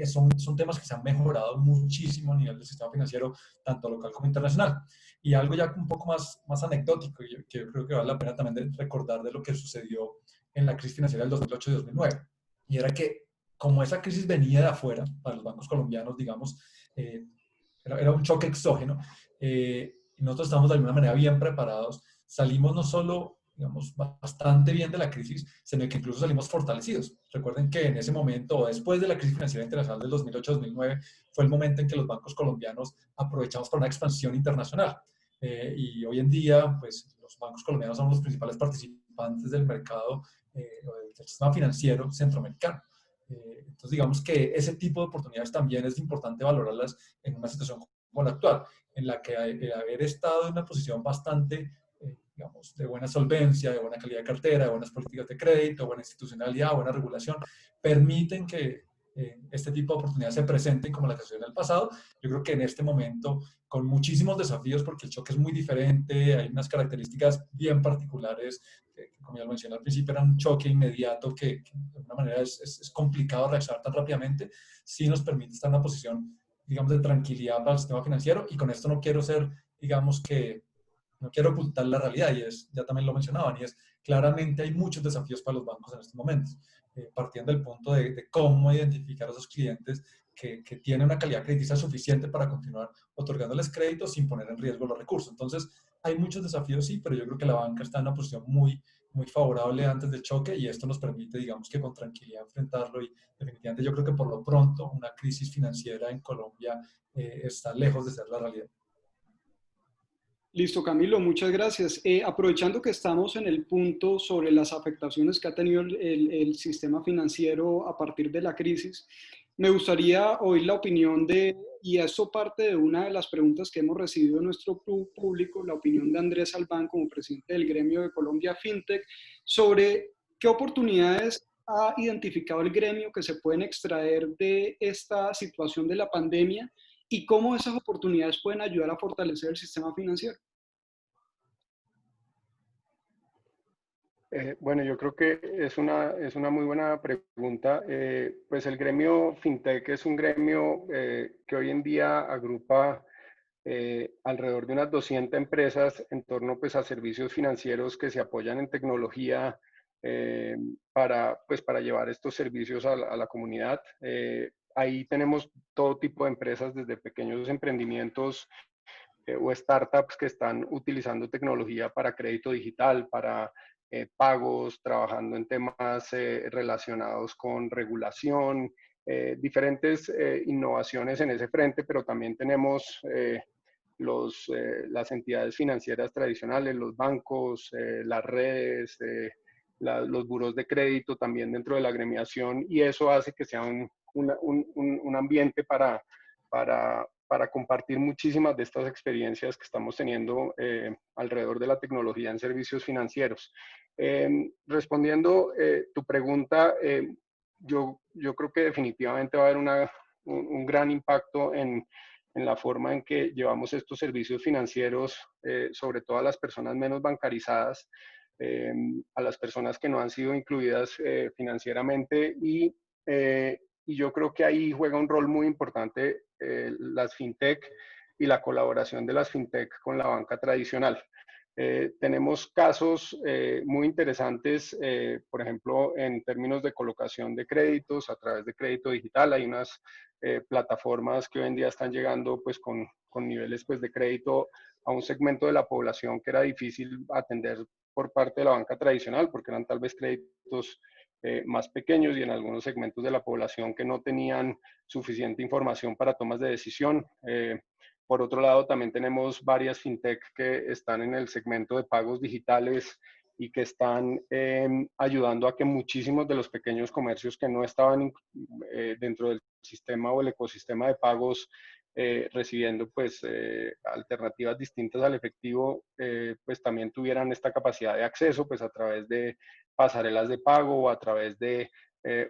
Speaker 2: Son temas que se han mejorado muchísimo a nivel del sistema financiero, tanto local como internacional. Y algo ya un poco más anecdótico, que yo creo que vale la pena también recordar de lo que sucedió en la crisis financiera del 2008 y 2009. Y era que, como esa crisis venía de afuera, para los bancos colombianos, digamos, era un choque exógeno, y nosotros estamos de alguna manera bien preparados. Salimos no solo, digamos, bastante bien de la crisis, sino que incluso salimos fortalecidos. Recuerden que en ese momento, o después de la crisis financiera internacional del 2008-2009, fue el momento en que los bancos colombianos aprovechamos para una expansión internacional. Y hoy en día, pues, los bancos colombianos son los principales participantes del mercado del sistema financiero centroamericano. Entonces, digamos que ese tipo de oportunidades también es importante valorarlas en una situación como la actual, en la que haber estado en una posición bastante, digamos, de buena solvencia, de buena calidad de cartera, de buenas políticas de crédito, buena institucionalidad, buena regulación, permiten que este tipo de oportunidades se presenten como la que sucedió en el pasado. Yo creo que en este momento, con muchísimos desafíos, porque el choque es muy diferente, hay unas características bien particulares, que como ya lo mencioné al principio, era un choque inmediato que de alguna manera es complicado reaccionar tan rápidamente, sí nos permite estar en una posición, digamos, de tranquilidad para el sistema financiero. Y con esto no quiero ser, digamos que, no quiero ocultar la realidad, y ya también lo mencionaban, y es claramente hay muchos desafíos para los bancos en estos momentos, partiendo del punto de cómo identificar a esos clientes que tienen una calidad crediticia suficiente para continuar otorgándoles créditos sin poner en riesgo los recursos. Entonces, hay muchos desafíos, sí, pero yo creo que la banca está en una posición muy favorable antes del choque, y esto nos permite, digamos que con tranquilidad enfrentarlo. Y definitivamente yo creo que por lo pronto una crisis financiera en Colombia está lejos de ser la realidad.
Speaker 1: Listo, Camilo, muchas gracias. Aprovechando que estamos en el punto sobre las afectaciones que ha tenido el sistema financiero a partir de la crisis, me gustaría oír la opinión y esto parte de una de las preguntas que hemos recibido en nuestro público, la opinión de Andrés Albán como presidente del gremio de Colombia FinTech, sobre qué oportunidades ha identificado el gremio que se pueden extraer de esta situación de la pandemia y cómo esas oportunidades pueden ayudar a fortalecer el sistema financiero.
Speaker 4: Bueno, yo creo que es una muy buena pregunta. Pues el gremio FinTech es un gremio que hoy en día agrupa alrededor de unas 200 empresas en torno pues, a servicios financieros que se apoyan en tecnología para llevar estos servicios a la comunidad. Ahí tenemos todo tipo de empresas, desde pequeños emprendimientos o startups que están utilizando tecnología para crédito digital, para pagos, trabajando en temas relacionados con regulación, diferentes innovaciones en ese frente, pero también tenemos las entidades financieras tradicionales, los bancos, las redes, los buros de crédito también dentro de la agremiación, y eso hace que sea un ambiente para compartir muchísimas de estas experiencias que estamos teniendo alrededor de la tecnología en servicios financieros. Respondiendo tu pregunta, yo creo que definitivamente va a haber un gran impacto en la forma en que llevamos estos servicios financieros, sobre todo a las personas menos bancarizadas, a las personas que no han sido incluidas financieramente, y yo creo que ahí juega un rol muy importante las fintech y la colaboración de las fintech con la banca tradicional. Tenemos casos muy interesantes, por ejemplo, en términos de colocación de créditos a través de crédito digital. Hay unas plataformas que hoy en día están llegando pues, con niveles pues, de crédito a un segmento de la población que era difícil atender por parte de la banca tradicional, porque eran tal vez créditos más pequeños y en algunos segmentos de la población que no tenían suficiente información para tomas de decisión. Por otro lado, también tenemos varias fintech que están en el segmento de pagos digitales y que están ayudando a que muchísimos de los pequeños comercios que no estaban dentro del sistema o el ecosistema de pagos recibiendo pues alternativas distintas al efectivo, pues también tuvieran esta capacidad de acceso pues a través de pasarelas de pago o a través de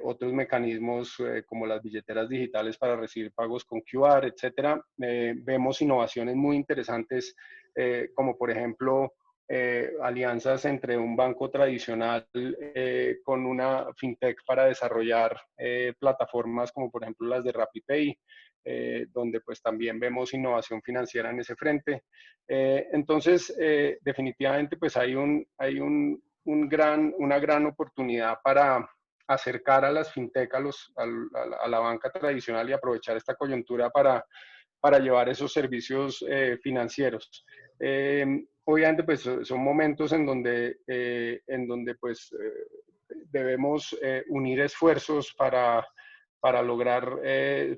Speaker 4: otros mecanismos como las billeteras digitales para recibir pagos con QR, etcétera. Vemos innovaciones muy interesantes como por ejemplo alianzas entre un banco tradicional con una fintech para desarrollar plataformas como por ejemplo las de RappiPay, donde pues también vemos innovación financiera en ese frente. Entonces, definitivamente pues hay una gran oportunidad para acercar a las fintech a la banca tradicional y aprovechar esta coyuntura para llevar esos servicios financieros. Obviamente, pues son momentos en donde pues, debemos unir esfuerzos para lograr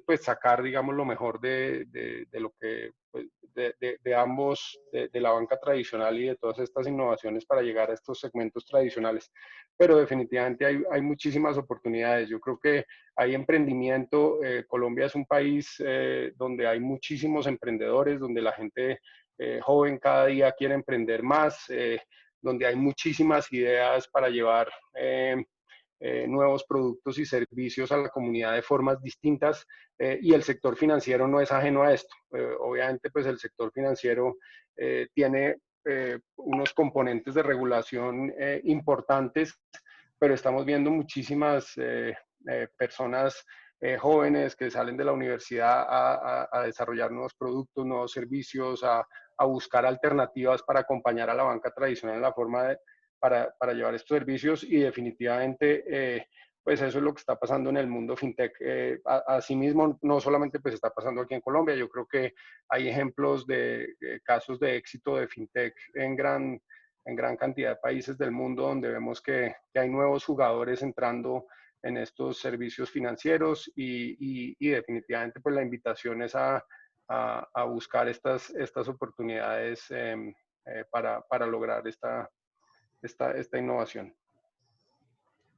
Speaker 4: pues sacar, digamos, lo mejor de lo que, pues, de ambos, de la banca tradicional y de todas estas innovaciones para llegar a estos segmentos tradicionales. Pero definitivamente hay muchísimas oportunidades. Yo creo que hay emprendimiento. Colombia es un país donde hay muchísimos emprendedores, donde la gente joven cada día quiere emprender más, donde hay muchísimas ideas para llevar nuevos productos y servicios a la comunidad de formas distintas y el sector financiero no es ajeno a esto. Obviamente, pues el sector financiero tiene unos componentes de regulación importantes, pero estamos viendo muchísimas personas jóvenes que salen de la universidad a desarrollar nuevos productos, nuevos servicios, a buscar alternativas para acompañar a la banca tradicional en la forma para llevar estos servicios y definitivamente pues eso es lo que está pasando en el mundo fintech. Asimismo, no solamente pues está pasando aquí en Colombia, yo creo que hay ejemplos de casos de éxito de fintech en gran cantidad de países del mundo donde vemos que hay nuevos jugadores entrando en estos servicios financieros y definitivamente pues la invitación es a buscar estas oportunidades para lograr esta innovación.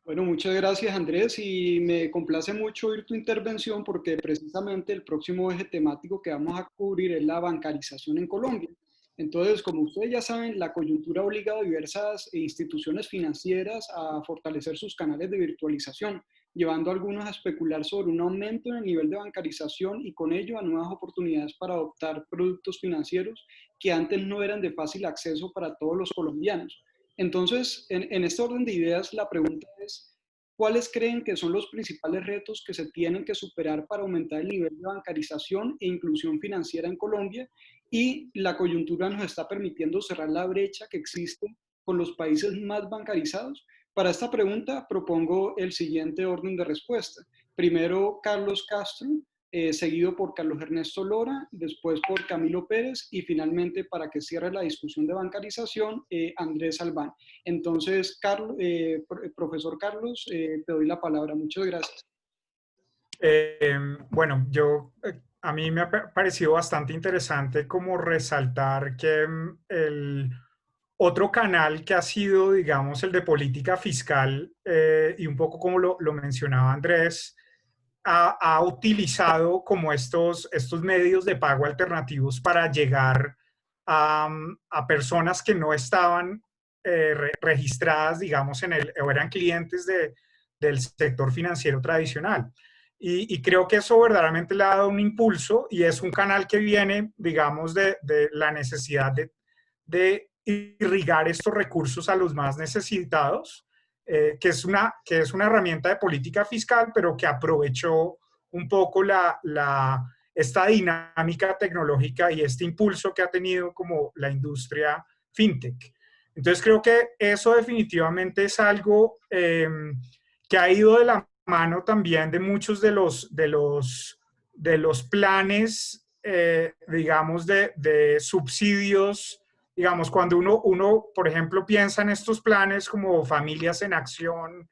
Speaker 1: Bueno, muchas gracias Andrés y me complace mucho oír tu intervención porque precisamente el próximo eje temático que vamos a cubrir es la bancarización en Colombia. Entonces, como ustedes ya saben, la coyuntura obliga a diversas instituciones financieras a fortalecer sus canales de virtualización, llevando a algunos a especular sobre un aumento en el nivel de bancarización y con ello a nuevas oportunidades para adoptar productos financieros que antes no eran de fácil acceso para todos los colombianos. Entonces, en este orden de ideas, la pregunta es, ¿cuáles creen que son los principales retos que se tienen que superar para aumentar el nivel de bancarización e inclusión financiera en Colombia? Y la coyuntura nos está permitiendo cerrar la brecha que existe con los países más bancarizados. Para esta pregunta propongo el siguiente orden de respuesta. Primero, Carlos Castro, seguido por Carlos Ernesto Lora, después por Camilo Pérez y finalmente, para que cierre la discusión de bancarización, Andrés Albán. Entonces, profesor Carlos, te doy la palabra. Muchas gracias.
Speaker 5: Bueno, a mí me ha parecido bastante interesante como resaltar que el otro canal que ha sido, digamos, el de política fiscal, y un poco como lo mencionaba Andrés, ha utilizado como estos medios de pago alternativos para llegar a personas que no estaban registradas, digamos, o eran clientes del sector financiero tradicional. Y creo que eso verdaderamente le ha dado un impulso y es un canal que viene, digamos, de la necesidad de irrigar estos recursos a los más necesitados, que es una herramienta de política fiscal, pero que aprovechó un poco esta dinámica tecnológica y este impulso que ha tenido como la industria fintech. Entonces creo que eso definitivamente es algo que ha ido de la mano también de muchos de los planes, digamos, de subsidios. Digamos, cuando uno, por ejemplo, piensa en estos planes como Familias en Acción,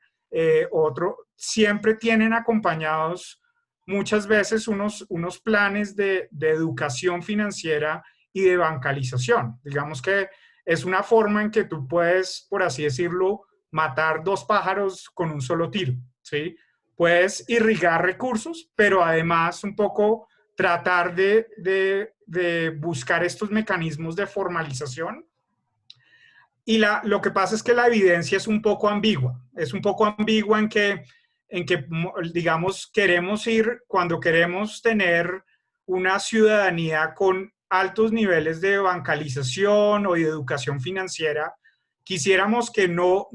Speaker 5: siempre tienen acompañados muchas veces unos planes de educación financiera y de bancarización. Digamos que es una forma en que tú puedes, por así decirlo, matar dos pájaros con un solo tiro, ¿sí? Puedes irrigar recursos, pero además un poco tratar de buscar estos mecanismos de formalización. Y lo que pasa es que la evidencia es un poco ambigua. Es un poco ambigua en que, digamos, cuando queremos tener una ciudadanía con altos niveles de bancarización o de educación financiera, quisiéramos que no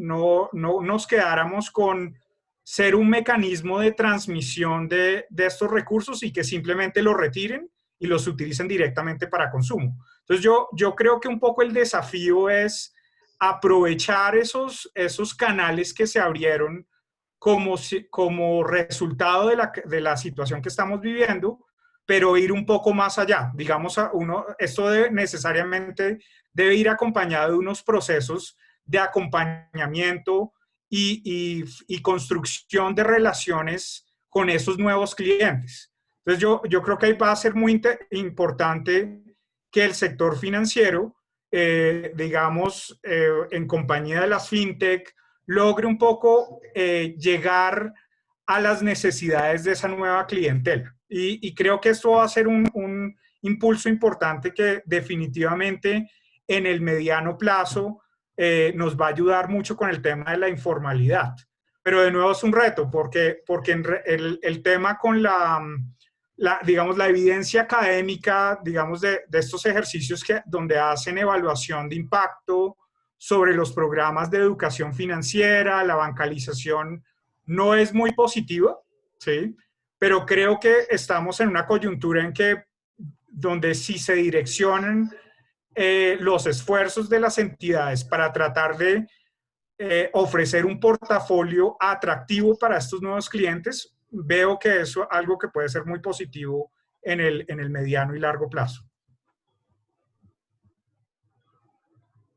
Speaker 5: nos quedáramos con ser un mecanismo de transmisión de estos recursos y que simplemente los retiren y los utilicen directamente para consumo. Entonces yo creo que un poco el desafío es aprovechar esos canales que se abrieron como resultado de la situación que estamos viviendo, pero ir un poco más allá. Digamos, esto necesariamente debe ir acompañado de unos procesos de acompañamiento y construcción de relaciones con esos nuevos clientes. Entonces yo creo que ahí va a ser muy importante que el sector financiero, digamos, en compañía de las fintech, logre un poco llegar a las necesidades de esa nueva clientela. Y creo que esto va a ser un impulso importante que definitivamente en el mediano plazo nos va a ayudar mucho con el tema de la informalidad. Pero de nuevo es un reto, porque el tema con digamos, la evidencia académica, digamos, de estos ejercicios donde hacen evaluación de impacto sobre los programas de educación financiera, la bancarización, no es muy positiva, ¿sí? Pero creo que estamos en una coyuntura donde si se direccionan los esfuerzos de las entidades para tratar de ofrecer un portafolio atractivo para estos nuevos clientes, veo que eso es algo que puede ser muy positivo en el mediano y largo plazo.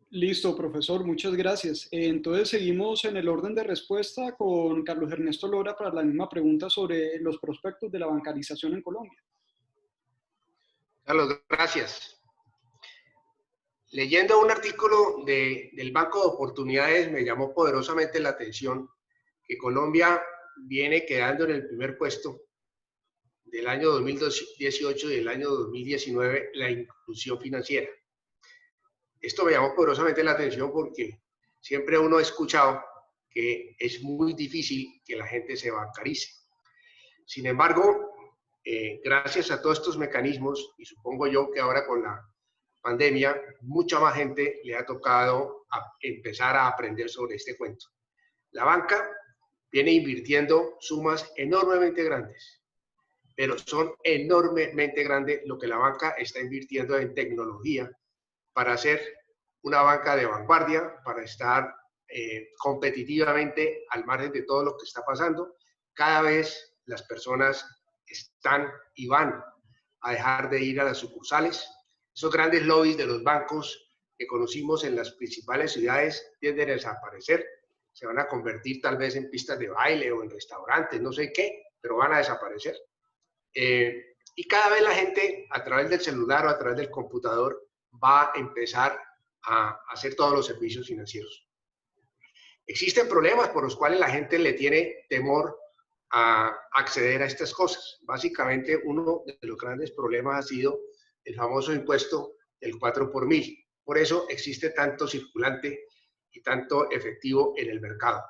Speaker 1: Listo, profesor, muchas gracias. Entonces seguimos en el orden de respuesta con Carlos Ernesto Lora para la misma pregunta sobre los prospectos de la bancarización en Colombia.
Speaker 3: Carlos, gracias. Leyendo un artículo del Banco de Oportunidades me llamó poderosamente la atención que Colombia viene quedando en el primer puesto del año 2018 y del año 2019 la inclusión financiera. Esto me llamó poderosamente la atención porque siempre uno ha escuchado que es muy difícil que la gente se bancarice. Sin embargo, gracias a todos estos mecanismos, y supongo yo que ahora con la pandemia, mucha más gente le ha tocado empezar a aprender sobre este cuento. La banca viene invirtiendo sumas enormemente grandes, pero son enormemente grandes lo que la banca está invirtiendo en tecnología para ser una banca de vanguardia, para estar competitivamente al margen de todo lo que está pasando. Cada vez las personas están y van a dejar de ir a las sucursales. Esos grandes lobbies de los bancos que conocimos en las principales ciudades tienden a desaparecer. Se van a convertir tal vez en pistas de baile o en restaurantes, no sé qué, pero van a desaparecer. Y cada vez la gente, a través del celular o a través del computador, va a empezar a hacer todos los servicios financieros. Existen problemas por los cuales la gente le tiene temor a acceder a estas cosas. Básicamente, uno de los grandes problemas ha sido el famoso impuesto del 4 por 1000. Por eso existe tanto circulante y tanto efectivo en el mercado.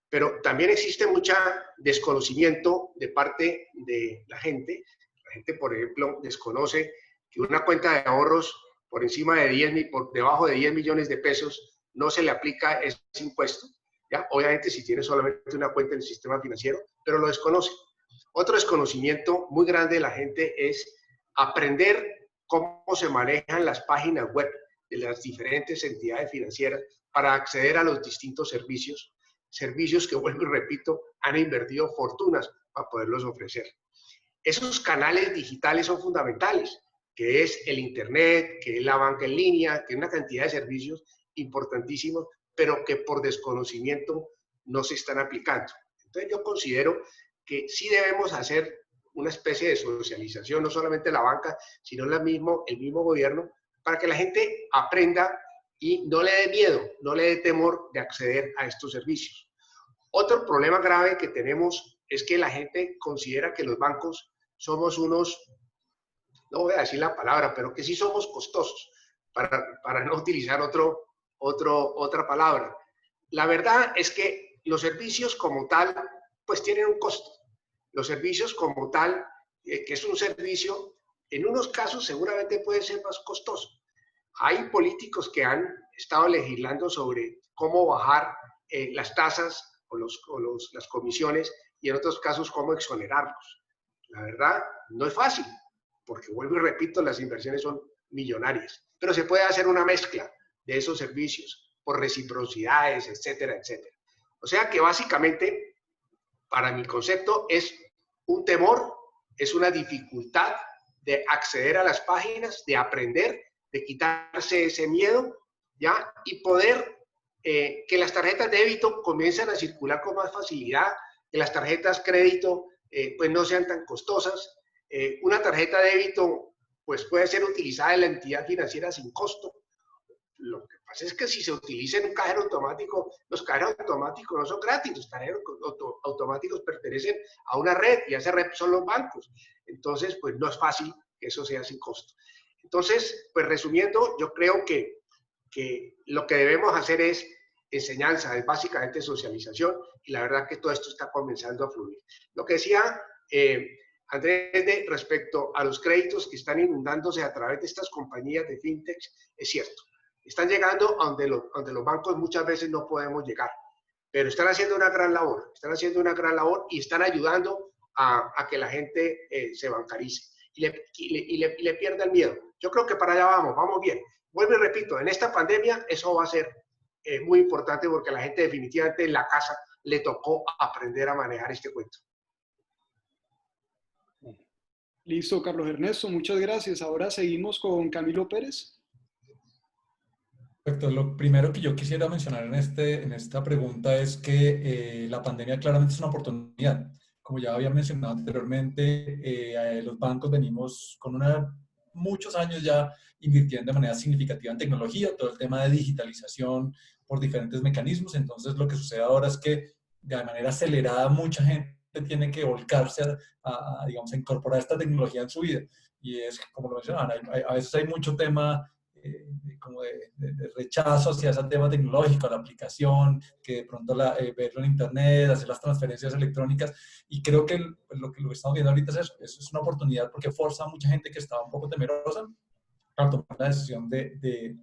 Speaker 3: Pero también existe mucho desconocimiento de parte de la gente. La gente, por ejemplo, desconoce que una cuenta de ahorros por encima de por debajo de 10 millones de pesos no se le aplica ese impuesto. ¿Ya? Obviamente si tiene solamente una cuenta en el sistema financiero, pero lo desconoce. Otro desconocimiento muy grande de la gente es aprender cómo se manejan las páginas web de las diferentes entidades financieras para acceder a los distintos servicios que, vuelvo y repito, han invertido fortunas para poderlos ofrecer. Esos canales digitales son fundamentales, que es el Internet, que es la banca en línea, que es una cantidad de servicios importantísimos, pero que por desconocimiento no se están aplicando. Entonces yo considero que sí debemos hacer una especie de socialización, no solamente la banca, sino el mismo gobierno, para que la gente aprenda y no le dé miedo, no le dé temor de acceder a estos servicios. Otro problema grave que tenemos es que la gente considera que los bancos somos unos, no voy a decir la palabra, pero que sí somos costosos, para no utilizar otra palabra. La verdad es que los servicios como tal, pues tienen un costo. Los servicios como tal, que es un servicio, en unos casos seguramente puede ser más costoso. Hay políticos que han estado legislando sobre cómo bajar las tasas o las comisiones y en otros casos cómo exonerarlos. La verdad, no es fácil, porque vuelvo y repito, las inversiones son millonarias, pero se puede hacer una mezcla de esos servicios por reciprocidades, etcétera, etcétera. O sea que básicamente, para mi concepto, es un temor, es una dificultad de acceder a las páginas, de aprender, de quitarse ese miedo, ¿ya? Y poder que las tarjetas de débito comiencen a circular con más facilidad, que las tarjetas crédito pues no sean tan costosas. Una tarjeta de débito pues puede ser utilizada en la entidad financiera sin costo. Lo que pasa es que si se utiliza en un cajero automático, los cajeros automáticos no son gratis, los cajeros automáticos pertenecen a una red y esa red son los bancos. Entonces, pues no es fácil que eso sea sin costo. Entonces, pues resumiendo, yo creo que lo que debemos hacer es enseñanza, es básicamente socialización y la verdad que todo esto está comenzando a fluir. Lo que decía Andrés respecto a los créditos que están inundándose a través de estas compañías de fintech, es cierto. Están llegando a donde los bancos muchas veces no podemos llegar, pero están haciendo una gran labor, y están ayudando a que la gente se bancarice y le pierda el miedo. Yo creo que para allá vamos bien. Vuelvo y repito, en esta pandemia eso va a ser muy importante porque a la gente definitivamente en la casa le tocó aprender a manejar este cuento.
Speaker 1: Listo, Carlos Ernesto, muchas gracias. Ahora seguimos con Camilo Pérez.
Speaker 2: Perfecto. Lo primero que yo quisiera mencionar en esta pregunta es que la pandemia claramente es una oportunidad. Como ya había mencionado anteriormente, los bancos venimos con muchos años ya invirtiendo de manera significativa en tecnología, todo el tema de digitalización por diferentes mecanismos. Entonces, lo que sucede ahora es que de manera acelerada mucha gente tiene que volcarse digamos, a incorporar esta tecnología en su vida. Y es, como lo mencionaban, a veces hay mucho tema como de rechazo hacia ese tema tecnológico, la aplicación, que de pronto verlo en internet, hacer las transferencias electrónicas, y creo que lo que estamos viendo ahorita es una oportunidad porque forza a mucha gente que estaba un poco temerosa a tomar la decisión de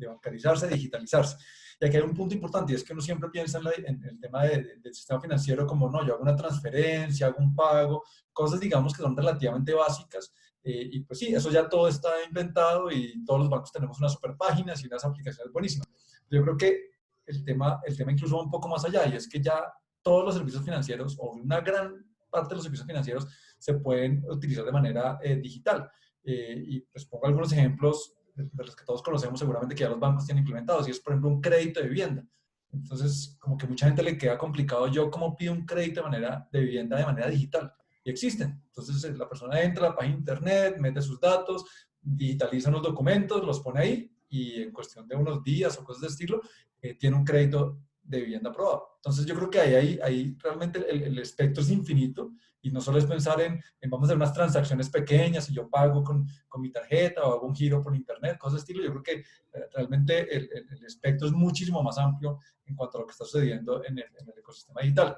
Speaker 2: bancarizarse, de digitalizarse. Y aquí hay un punto importante, y es que uno siempre piensa en el tema del sistema financiero como, no, yo hago una transferencia, hago un pago, cosas, digamos, que son relativamente básicas, y pues sí, eso ya todo está inventado y todos los bancos tenemos unas super páginas y unas aplicaciones buenísimas. Yo creo que el tema incluso va un poco más allá, y es que ya todos los servicios financieros, o una gran parte de los servicios financieros, se pueden utilizar de manera digital. Y pues pongo algunos ejemplos de los que todos conocemos seguramente que ya los bancos tienen implementados, y es por ejemplo un crédito de vivienda. Entonces, como que mucha gente le queda complicado, yo cómo pido un crédito de vivienda de manera digital, y existen. Entonces la persona entra a la página de internet, mete sus datos, digitaliza los documentos, los pone ahí, y en cuestión de unos días o cosas de estilo, tiene un crédito de vivienda aprobado. Entonces yo creo que ahí realmente el espectro es infinito, y no solo es pensar en vamos a hacer unas transacciones pequeñas y yo pago con mi tarjeta o hago un giro por internet, cosas de estilo. Yo creo que realmente el espectro es muchísimo más amplio en cuanto a lo que está sucediendo en el ecosistema digital.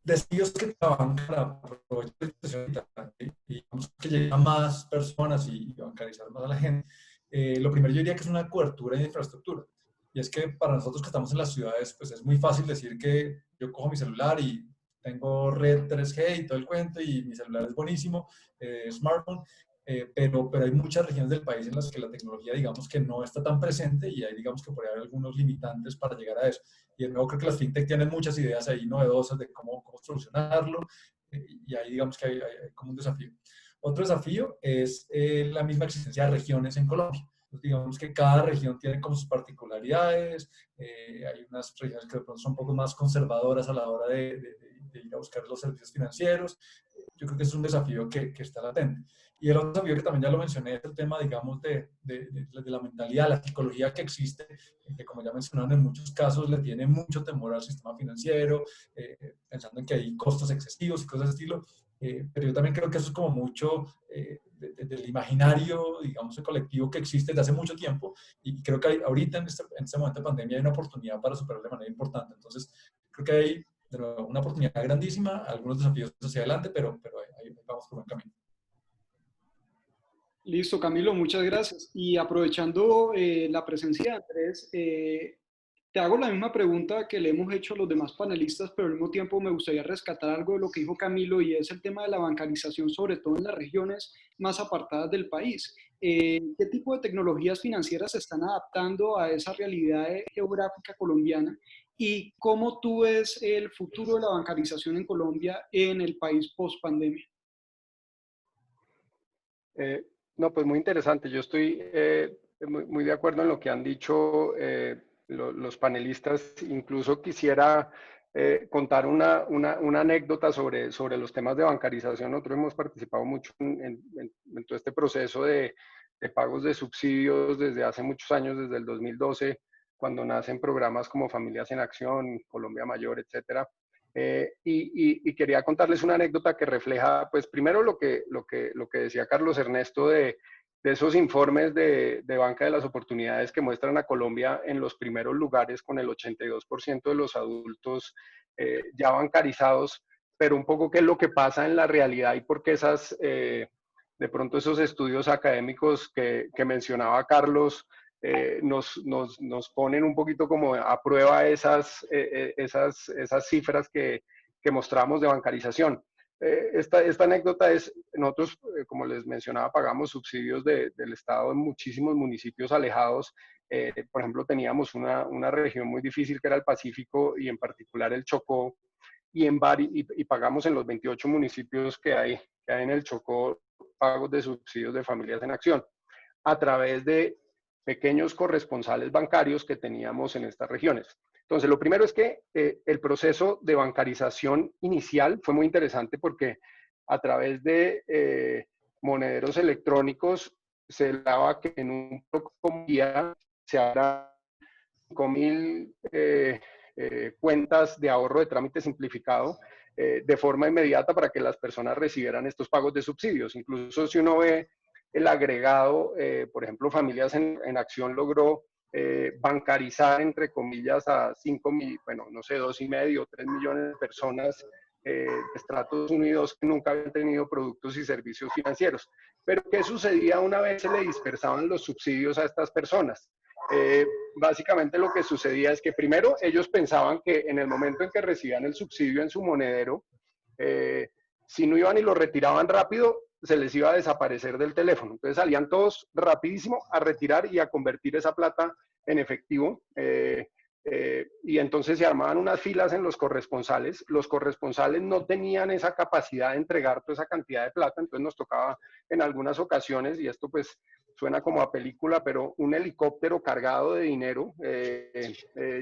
Speaker 2: Desafíos que trabajan para aprovechar la situación digital y que lleguen a más personas y bancarizar más a la gente. Lo primero yo diría que es una cobertura de infraestructura. Y es que para nosotros que estamos en las ciudades, pues es muy fácil decir que yo cojo mi celular y tengo red 3G y todo el cuento, y mi celular es buenísimo, smartphone, pero hay muchas regiones del país en las que la tecnología, digamos, que no está tan presente y hay, digamos, que por ahí hay algunos limitantes para llegar a eso. Y de nuevo, creo que las fintech tienen muchas ideas ahí novedosas de cómo solucionarlo y ahí, digamos, que hay como un desafío. Otro desafío es la misma existencia de regiones en Colombia. Entonces, digamos que cada región tiene como sus particularidades, hay unas regiones que de pronto son un poco más conservadoras a la hora de ir a buscar los servicios financieros. Yo creo que es un desafío que está latente. Y el otro desafío que también ya lo mencioné es el tema, digamos, de la mentalidad, la psicología que existe, que como ya mencionaron, en muchos casos le tiene mucho temor al sistema financiero, pensando en que hay costos excesivos y cosas de estilo. Pero yo también creo que eso es como mucho del imaginario, digamos, el colectivo que existe desde hace mucho tiempo y creo que ahorita en este momento de pandemia hay una oportunidad para superar de manera importante. Entonces, creo que hay de nuevo, una oportunidad grandísima, algunos desafíos hacia adelante, pero ahí vamos por buen camino.
Speaker 1: Listo, Camilo, muchas gracias. Y aprovechando la presencia de Andrés, te hago la misma pregunta que le hemos hecho a los demás panelistas, pero al mismo tiempo me gustaría rescatar algo de lo que dijo Camilo y es el tema de la bancarización, sobre todo en las regiones más apartadas del país. ¿Qué tipo de tecnologías financieras se están adaptando a esa realidad geográfica colombiana? ¿Y cómo tú ves el futuro de la bancarización en Colombia en el país post pandemia?
Speaker 4: No, pues muy interesante. Yo estoy muy de acuerdo en lo que han dicho los panelistas. Incluso quisiera contar una anécdota sobre los temas de bancarización. Nosotros hemos participado mucho en todo este proceso de pagos de subsidios desde hace muchos años, desde el 2012, cuando nacen programas como Familias en Acción, Colombia Mayor, etcétera. Y quería contarles una anécdota que refleja, pues primero lo que decía Carlos Ernesto de esos informes de Banca de las Oportunidades que muestran a Colombia en los primeros lugares con el 82% de los adultos ya bancarizados, pero un poco qué es lo que pasa en la realidad y por qué de pronto esos estudios académicos que mencionaba Carlos, nos ponen un poquito como a prueba esas cifras que mostramos de bancarización. Esta anécdota es, nosotros, como les mencionaba, pagamos subsidios del Estado en muchísimos municipios alejados. Por ejemplo, teníamos una región muy difícil que era el Pacífico y en particular el Chocó, y pagamos en los 28 municipios que hay en el Chocó pagos de subsidios de Familias en Acción a través de pequeños corresponsales bancarios que teníamos en estas regiones. Entonces, lo primero es que el proceso de bancarización inicial fue muy interesante porque a través de monederos electrónicos se daba que en un día se abran 5.000 cuentas de ahorro de trámite simplificado de forma inmediata para que las personas recibieran estos pagos de subsidios. Incluso si uno ve el agregado, por ejemplo, Familias en Acción logró bancarizar, entre comillas, a 2,5, 3 millones de personas de estratos unidos que nunca habían tenido productos y servicios financieros. Pero ¿qué sucedía una vez se le dispersaban los subsidios a estas personas? Básicamente lo que sucedía es que primero ellos pensaban que en el momento en que recibían el subsidio en su monedero, si no iban y lo retiraban rápido, se les iba a desaparecer del teléfono. Entonces salían todos rapidísimo a retirar y a convertir esa plata en efectivo. Y entonces se armaban unas filas en los corresponsales. Los corresponsales no tenían esa capacidad de entregar toda esa cantidad de plata, entonces nos tocaba en algunas ocasiones, y esto pues suena como a película, pero un helicóptero cargado de dinero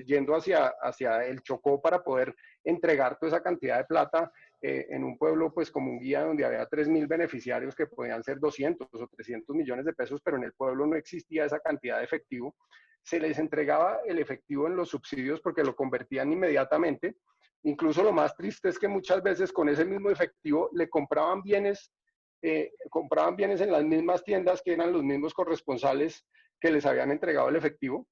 Speaker 4: yendo hacia el Chocó para poder entregar toda esa cantidad de plata en un pueblo pues como un guía donde había 3.000 beneficiarios que podían ser 200 o 300 millones de pesos, pero en el pueblo no existía esa cantidad de efectivo. Se les entregaba el efectivo en los subsidios porque lo convertían inmediatamente. Incluso lo más triste es que muchas veces con ese mismo efectivo le compraban bienes en las mismas tiendas que eran los mismos corresponsales que les habían entregado el efectivo.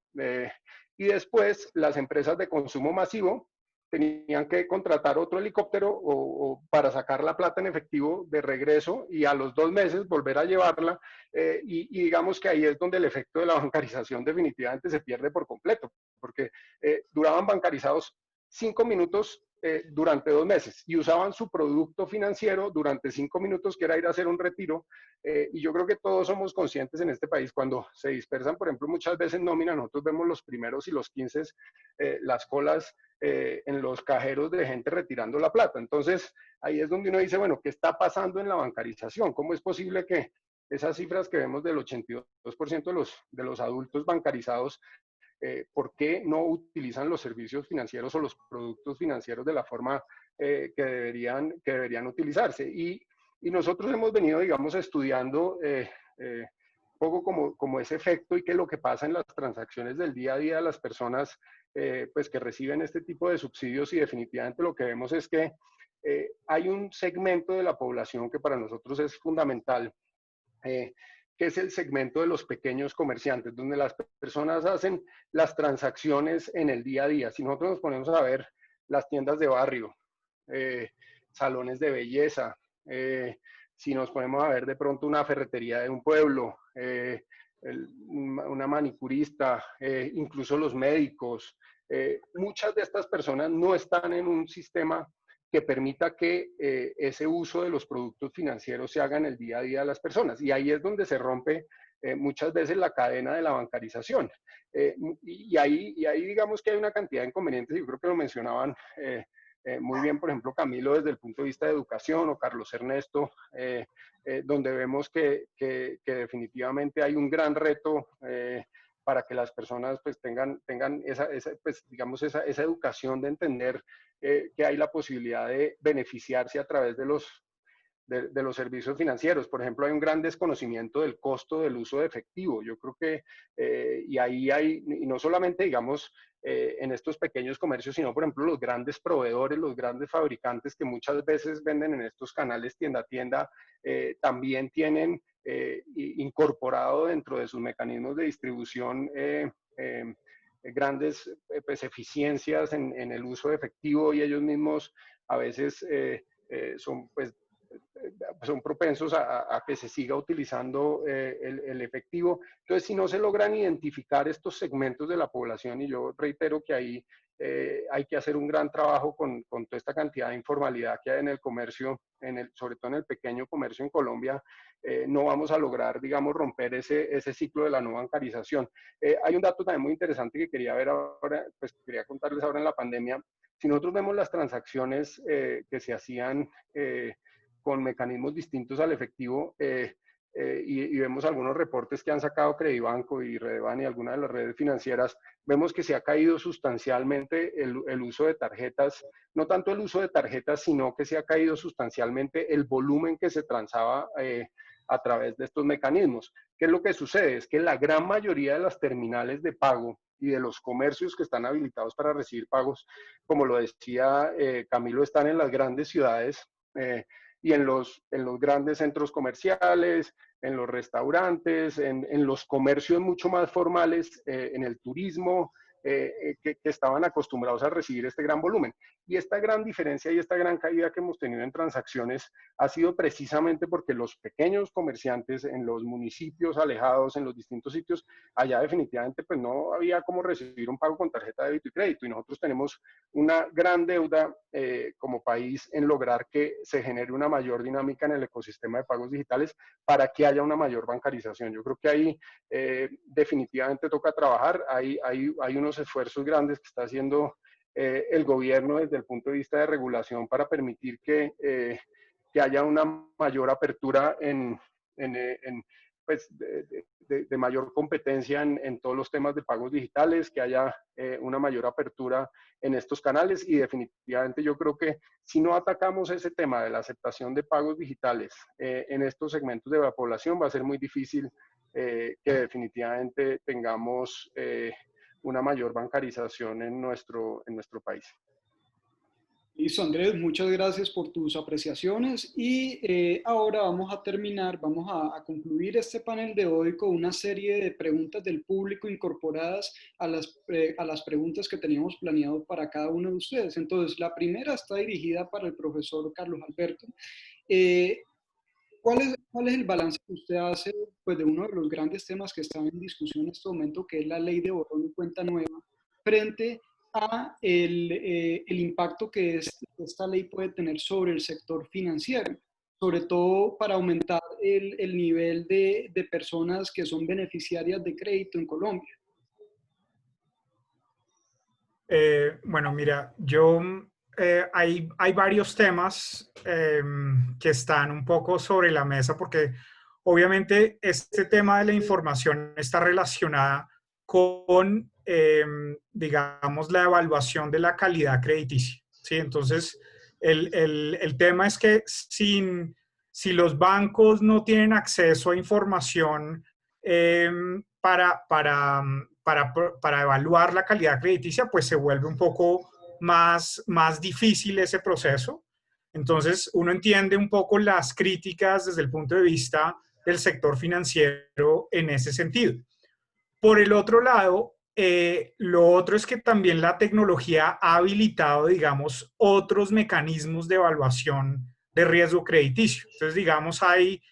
Speaker 4: Y después las empresas de consumo masivo tenían que contratar otro helicóptero para sacar la plata en efectivo de regreso y a los 2 meses volver a llevarla. Y digamos que ahí es donde el efecto de la bancarización definitivamente se pierde por completo, porque duraban bancarizados 5 minutos durante 2 meses y usaban su producto financiero durante 5 minutos, que era ir a hacer un retiro. Y yo creo que todos somos conscientes en este país cuando se dispersan, por ejemplo, muchas veces nómina, nosotros vemos los primeros y los 15, las colas en los cajeros de gente retirando la plata. Entonces, ahí es donde uno dice, bueno, ¿qué está pasando en la bancarización? ¿Cómo es posible que esas cifras que vemos del 82% de los adultos bancarizados, ¿por qué no utilizan los servicios financieros o los productos financieros de la forma que deberían utilizarse? Y nosotros hemos venido, digamos, estudiando un poco como ese efecto y qué es lo que pasa en las transacciones del día a día de las personas pues que reciben este tipo de subsidios, y definitivamente lo que vemos es que hay un segmento de la población que para nosotros es fundamental, que es el segmento de los pequeños comerciantes, donde las personas hacen las transacciones en el día a día. Si nosotros nos ponemos a ver las tiendas de barrio, salones de belleza, si nos ponemos a ver de pronto una ferretería de un pueblo, una manicurista, incluso los médicos, muchas de estas personas no están en un sistema que permita que ese uso de los productos financieros se haga en el día a día de las personas. Y ahí es donde se rompe muchas veces la cadena de la bancarización. Y ahí digamos que hay una cantidad de inconvenientes, yo creo que lo mencionaban muy bien, por ejemplo, Camilo, desde el punto de vista de educación, o Carlos Ernesto, donde vemos que definitivamente hay un gran reto para que las personas pues tengan pues, digamos, esa educación de entender que hay la posibilidad de beneficiarse a través de los servicios financieros. Por ejemplo, hay un gran desconocimiento del costo del uso de efectivo. Yo creo que, y ahí hay, y no solamente, digamos, en estos pequeños comercios, sino, por ejemplo, los grandes proveedores, los grandes fabricantes que muchas veces venden en estos canales tienda a tienda, también tienen incorporado dentro de sus mecanismos de distribución grandes pues, eficiencias en el uso de efectivo, y ellos mismos a veces son propensos a que se siga utilizando el efectivo. Entonces, si no se logran identificar estos segmentos de la población, y yo reitero que ahí hay que hacer un gran trabajo con toda esta cantidad de informalidad que hay en el comercio, sobre todo en el pequeño comercio en Colombia, no vamos a lograr, digamos, romper ese ciclo de la no bancarización. Hay un dato también muy interesante que quería ver ahora, pues quería contarles ahora en la pandemia. Si nosotros vemos las transacciones que se hacían con mecanismos distintos al efectivo, y vemos algunos reportes que han sacado Credibanco y Redeban y algunas de las redes financieras, vemos que se ha caído sustancialmente el uso de tarjetas, no tanto el uso de tarjetas, sino que se ha caído sustancialmente el volumen que se transaba a través de estos mecanismos. ¿Qué es lo que sucede? Es que la gran mayoría de las terminales de pago y de los comercios que están habilitados para recibir pagos, como lo decía Camilo, están en las grandes ciudades, y en los grandes centros comerciales, en los restaurantes, en los comercios mucho más formales, en el turismo, que estaban acostumbrados a recibir este gran volumen. Y esta gran diferencia y esta gran caída que hemos tenido en transacciones ha sido precisamente porque los pequeños comerciantes en los municipios alejados, en los distintos sitios, allá definitivamente pues no había cómo recibir un pago con tarjeta de débito y crédito, y nosotros tenemos una gran deuda como país en lograr que se genere una mayor dinámica en el ecosistema de pagos digitales para que haya una mayor bancarización. Yo creo que ahí definitivamente toca trabajar, hay unos esfuerzos grandes que está haciendo el gobierno desde el punto de vista de regulación para permitir que haya una mayor apertura pues, de mayor competencia en todos los temas de pagos digitales, que haya una mayor apertura en estos canales, y definitivamente yo creo que si no atacamos ese tema de la aceptación de pagos digitales en estos segmentos de la población, va a ser muy difícil que definitivamente tengamos una mayor bancarización en nuestro país.
Speaker 1: Listo, Andrés, muchas gracias por tus apreciaciones, y ahora vamos a terminar, vamos a concluir este panel de hoy con una serie de preguntas del público incorporadas a las preguntas que teníamos planeado para cada uno de ustedes. Entonces, la primera está dirigida para el profesor Carlos Alberto. ¿Cuál es el balance que usted hace pues, de uno de los grandes temas que están en discusión en este momento, que es la ley de borrón y cuenta nueva, frente a el impacto que esta ley puede tener sobre el sector financiero, sobre todo para aumentar el nivel de personas que son beneficiarias de crédito en Colombia.
Speaker 5: Bueno, mira, hay varios temas que están un poco sobre la mesa porque obviamente este tema de la información está relacionada con, digamos, la evaluación de la calidad crediticia, ¿sí? Entonces, el tema es que si los bancos no tienen acceso a información para evaluar la calidad crediticia, pues se vuelve un poco más difícil ese proceso. Entonces, uno entiende un poco las críticas desde el punto de vista del sector financiero en ese sentido. Por el otro lado, lo otro es que también la tecnología ha habilitado, digamos, otros mecanismos de evaluación de riesgo crediticio. Entonces, digamos, hay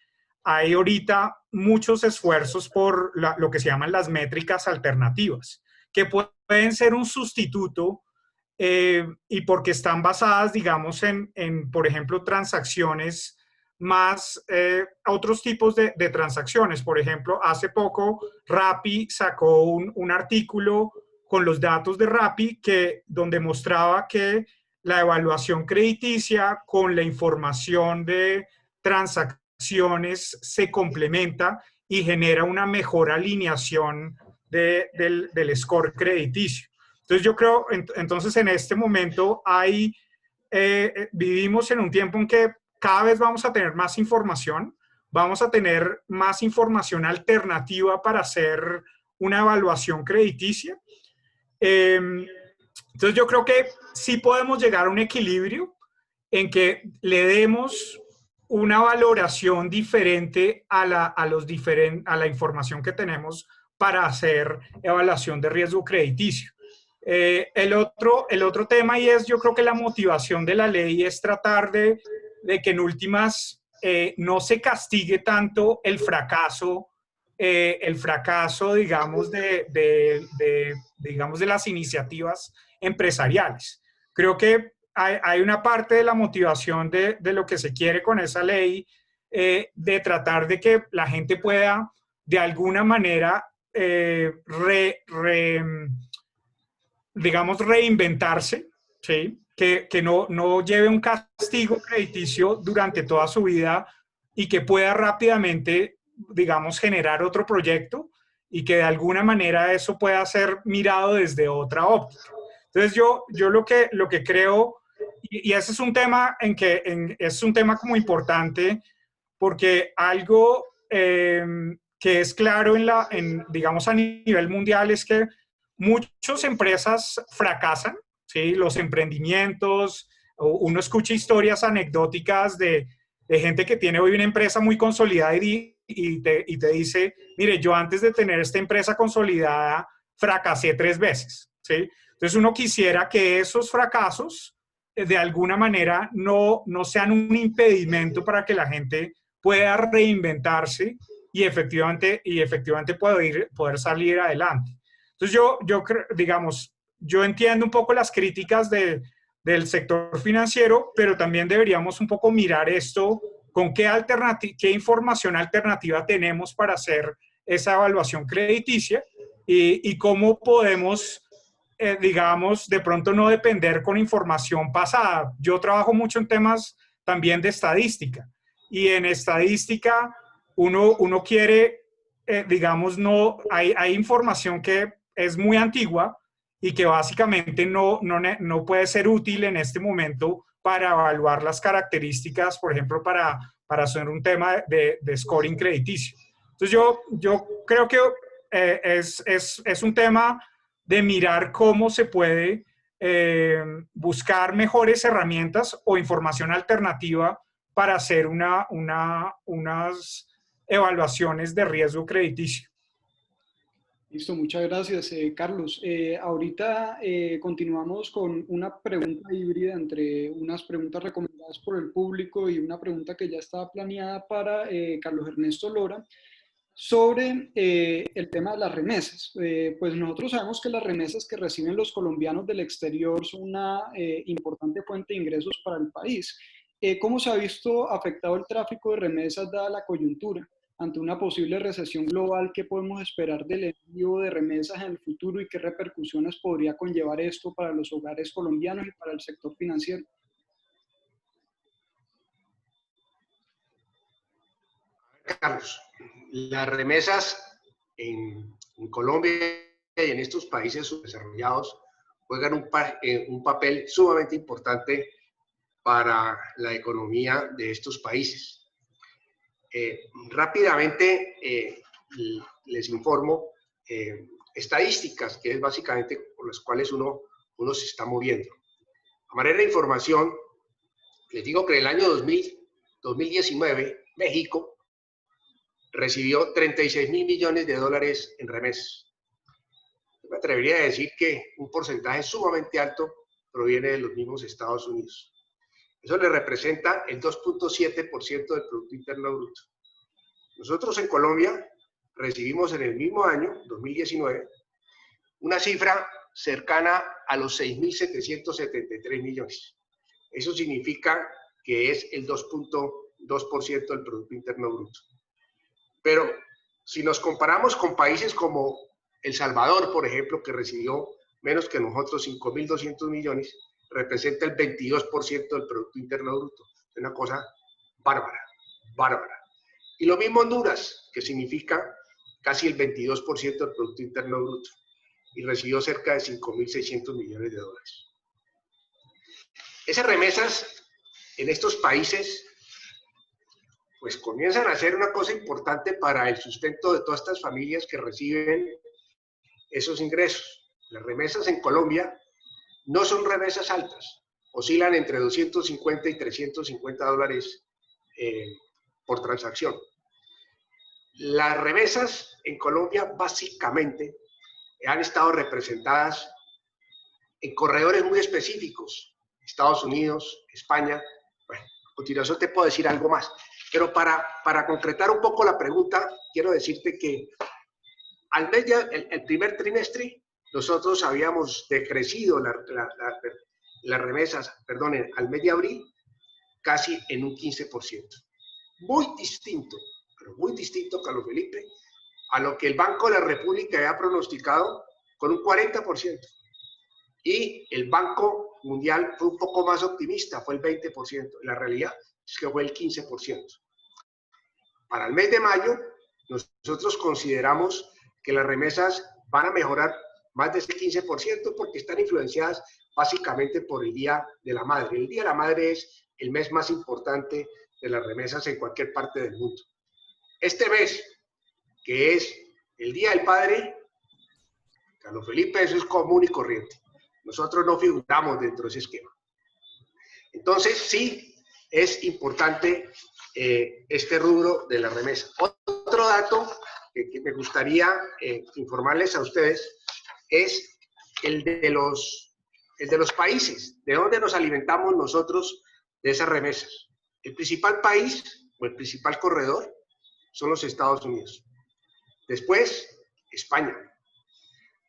Speaker 5: ahorita muchos esfuerzos por lo que se llaman las métricas alternativas, que pueden ser un sustituto y porque están basadas, digamos, por ejemplo, transacciones más, otros tipos de transacciones. Por ejemplo, hace poco Rappi sacó un artículo con los datos de Rappi donde mostraba que la evaluación crediticia con la información de transacciones se complementa y genera una mejor alineación del score crediticio. Entonces yo creo, entonces en este momento vivimos en un tiempo en que cada vez vamos a tener más información, vamos a tener más información alternativa para hacer una evaluación crediticia. Entonces yo creo que sí podemos llegar a un equilibrio en que le demos una valoración diferente a la información que tenemos para hacer evaluación de riesgo crediticio. El otro tema, y yo creo que la motivación de la ley es tratar de que en últimas no se castigue tanto el fracaso, digamos, digamos, de las iniciativas empresariales. Creo que hay una parte de la motivación de lo que se quiere con esa ley, de tratar de que la gente pueda de alguna manera digamos, reinventarse, ¿sí? Que no lleve un castigo crediticio durante toda su vida y que pueda rápidamente, digamos, generar otro proyecto y que de alguna manera eso pueda ser mirado desde otra óptica. Entonces yo lo que creo, y ese es un tema es un tema como importante, porque algo que es claro digamos, a nivel mundial es que muchas empresas fracasan, ¿sí? Los emprendimientos, uno escucha historias anecdóticas de gente que tiene hoy una empresa muy consolidada y te dice, mire, yo antes de tener esta empresa consolidada fracasé 3 veces, ¿sí? Entonces uno quisiera que esos fracasos de alguna manera no sean un impedimento para que la gente pueda reinventarse y efectivamente poder salir adelante. Entonces digamos, yo entiendo un poco las críticas del sector financiero, pero también deberíamos un poco mirar esto con qué información alternativa tenemos para hacer esa evaluación crediticia y cómo podemos, digamos, de pronto no depender con información pasada. Yo trabajo mucho en temas también de estadística y en estadística uno quiere, digamos, hay información que es muy antigua y que básicamente no puede ser útil en este momento para evaluar las características, por ejemplo, para hacer un tema de scoring crediticio. Entonces yo creo que es un tema de mirar cómo se puede buscar mejores herramientas o información alternativa para hacer unas evaluaciones de riesgo crediticio.
Speaker 1: Listo, muchas gracias, Carlos. Ahorita continuamos con una pregunta híbrida entre unas preguntas recomendadas por el público y una pregunta que ya estaba planeada para Carlos Ernesto Lora sobre el tema de las remesas. Pues nosotros sabemos que las remesas que reciben los colombianos del exterior son una importante fuente de ingresos para el país. ¿Cómo se ha visto afectado el tráfico de remesas dada la coyuntura? Ante una posible recesión global, ¿qué podemos esperar del envío de remesas en el futuro y qué repercusiones podría conllevar esto para los hogares colombianos y para el sector financiero?
Speaker 3: Carlos, las remesas en Colombia y en estos países subdesarrollados juegan un papel sumamente importante para la economía de estos países. Rápidamente les informo estadísticas, que es básicamente por las cuales uno se está moviendo. A manera de información, les digo que en el año 2019, México recibió 36.000 millones de dólares en remesas. Me atrevería a decir que un porcentaje sumamente alto proviene de los mismos Estados Unidos. Eso le representa el 2.7% del Producto Interno Bruto. Nosotros en Colombia recibimos en el mismo año, 2019, una cifra cercana a los 6.773 millones. Eso significa que es el 2.2% del Producto Interno Bruto. Pero si nos comparamos con países como El Salvador, por ejemplo, que recibió menos que nosotros, 5.200 millones, representa el 22% del Producto Interno Bruto. Es una cosa bárbara, bárbara. Y lo mismo Honduras, que significa casi el 22% del Producto Interno Bruto, y recibió cerca de 5.600 millones de dólares. Esas remesas en estos países pues comienzan a ser una cosa importante para el sustento de todas estas familias que reciben esos ingresos. Las remesas en Colombia no son remesas altas, oscilan entre 250 y 350 dólares por transacción. Las remesas en Colombia básicamente han estado representadas en corredores muy específicos, Estados Unidos, España. Bueno, a continuación te puedo decir algo más. Pero para concretar un poco la pregunta, quiero decirte que al mes el primer trimestre nosotros habíamos decrecido las remesas, perdón, al mes de abril, casi en un 15%. Muy distinto, pero muy distinto, Carlos Felipe, a lo que el Banco de la República había pronosticado con un 40%. Y el Banco Mundial fue un poco más optimista, fue el 20%. La realidad es que fue el 15%. Para el mes de mayo, nosotros consideramos que las remesas van a mejorar más de ese 15% porque están influenciadas básicamente por el Día de la Madre. El Día de la Madre es el mes más importante de las remesas en cualquier parte del mundo. Este mes, que es el Día del Padre, Carlos Felipe, eso es común y corriente. Nosotros no figuramos dentro de ese esquema. Entonces, sí, es importante este rubro de la remesa. Otro dato que me gustaría informarles a ustedes es el de los países, de dónde nos alimentamos nosotros de esas remesas. El principal país o el principal corredor son los Estados Unidos. Después, España.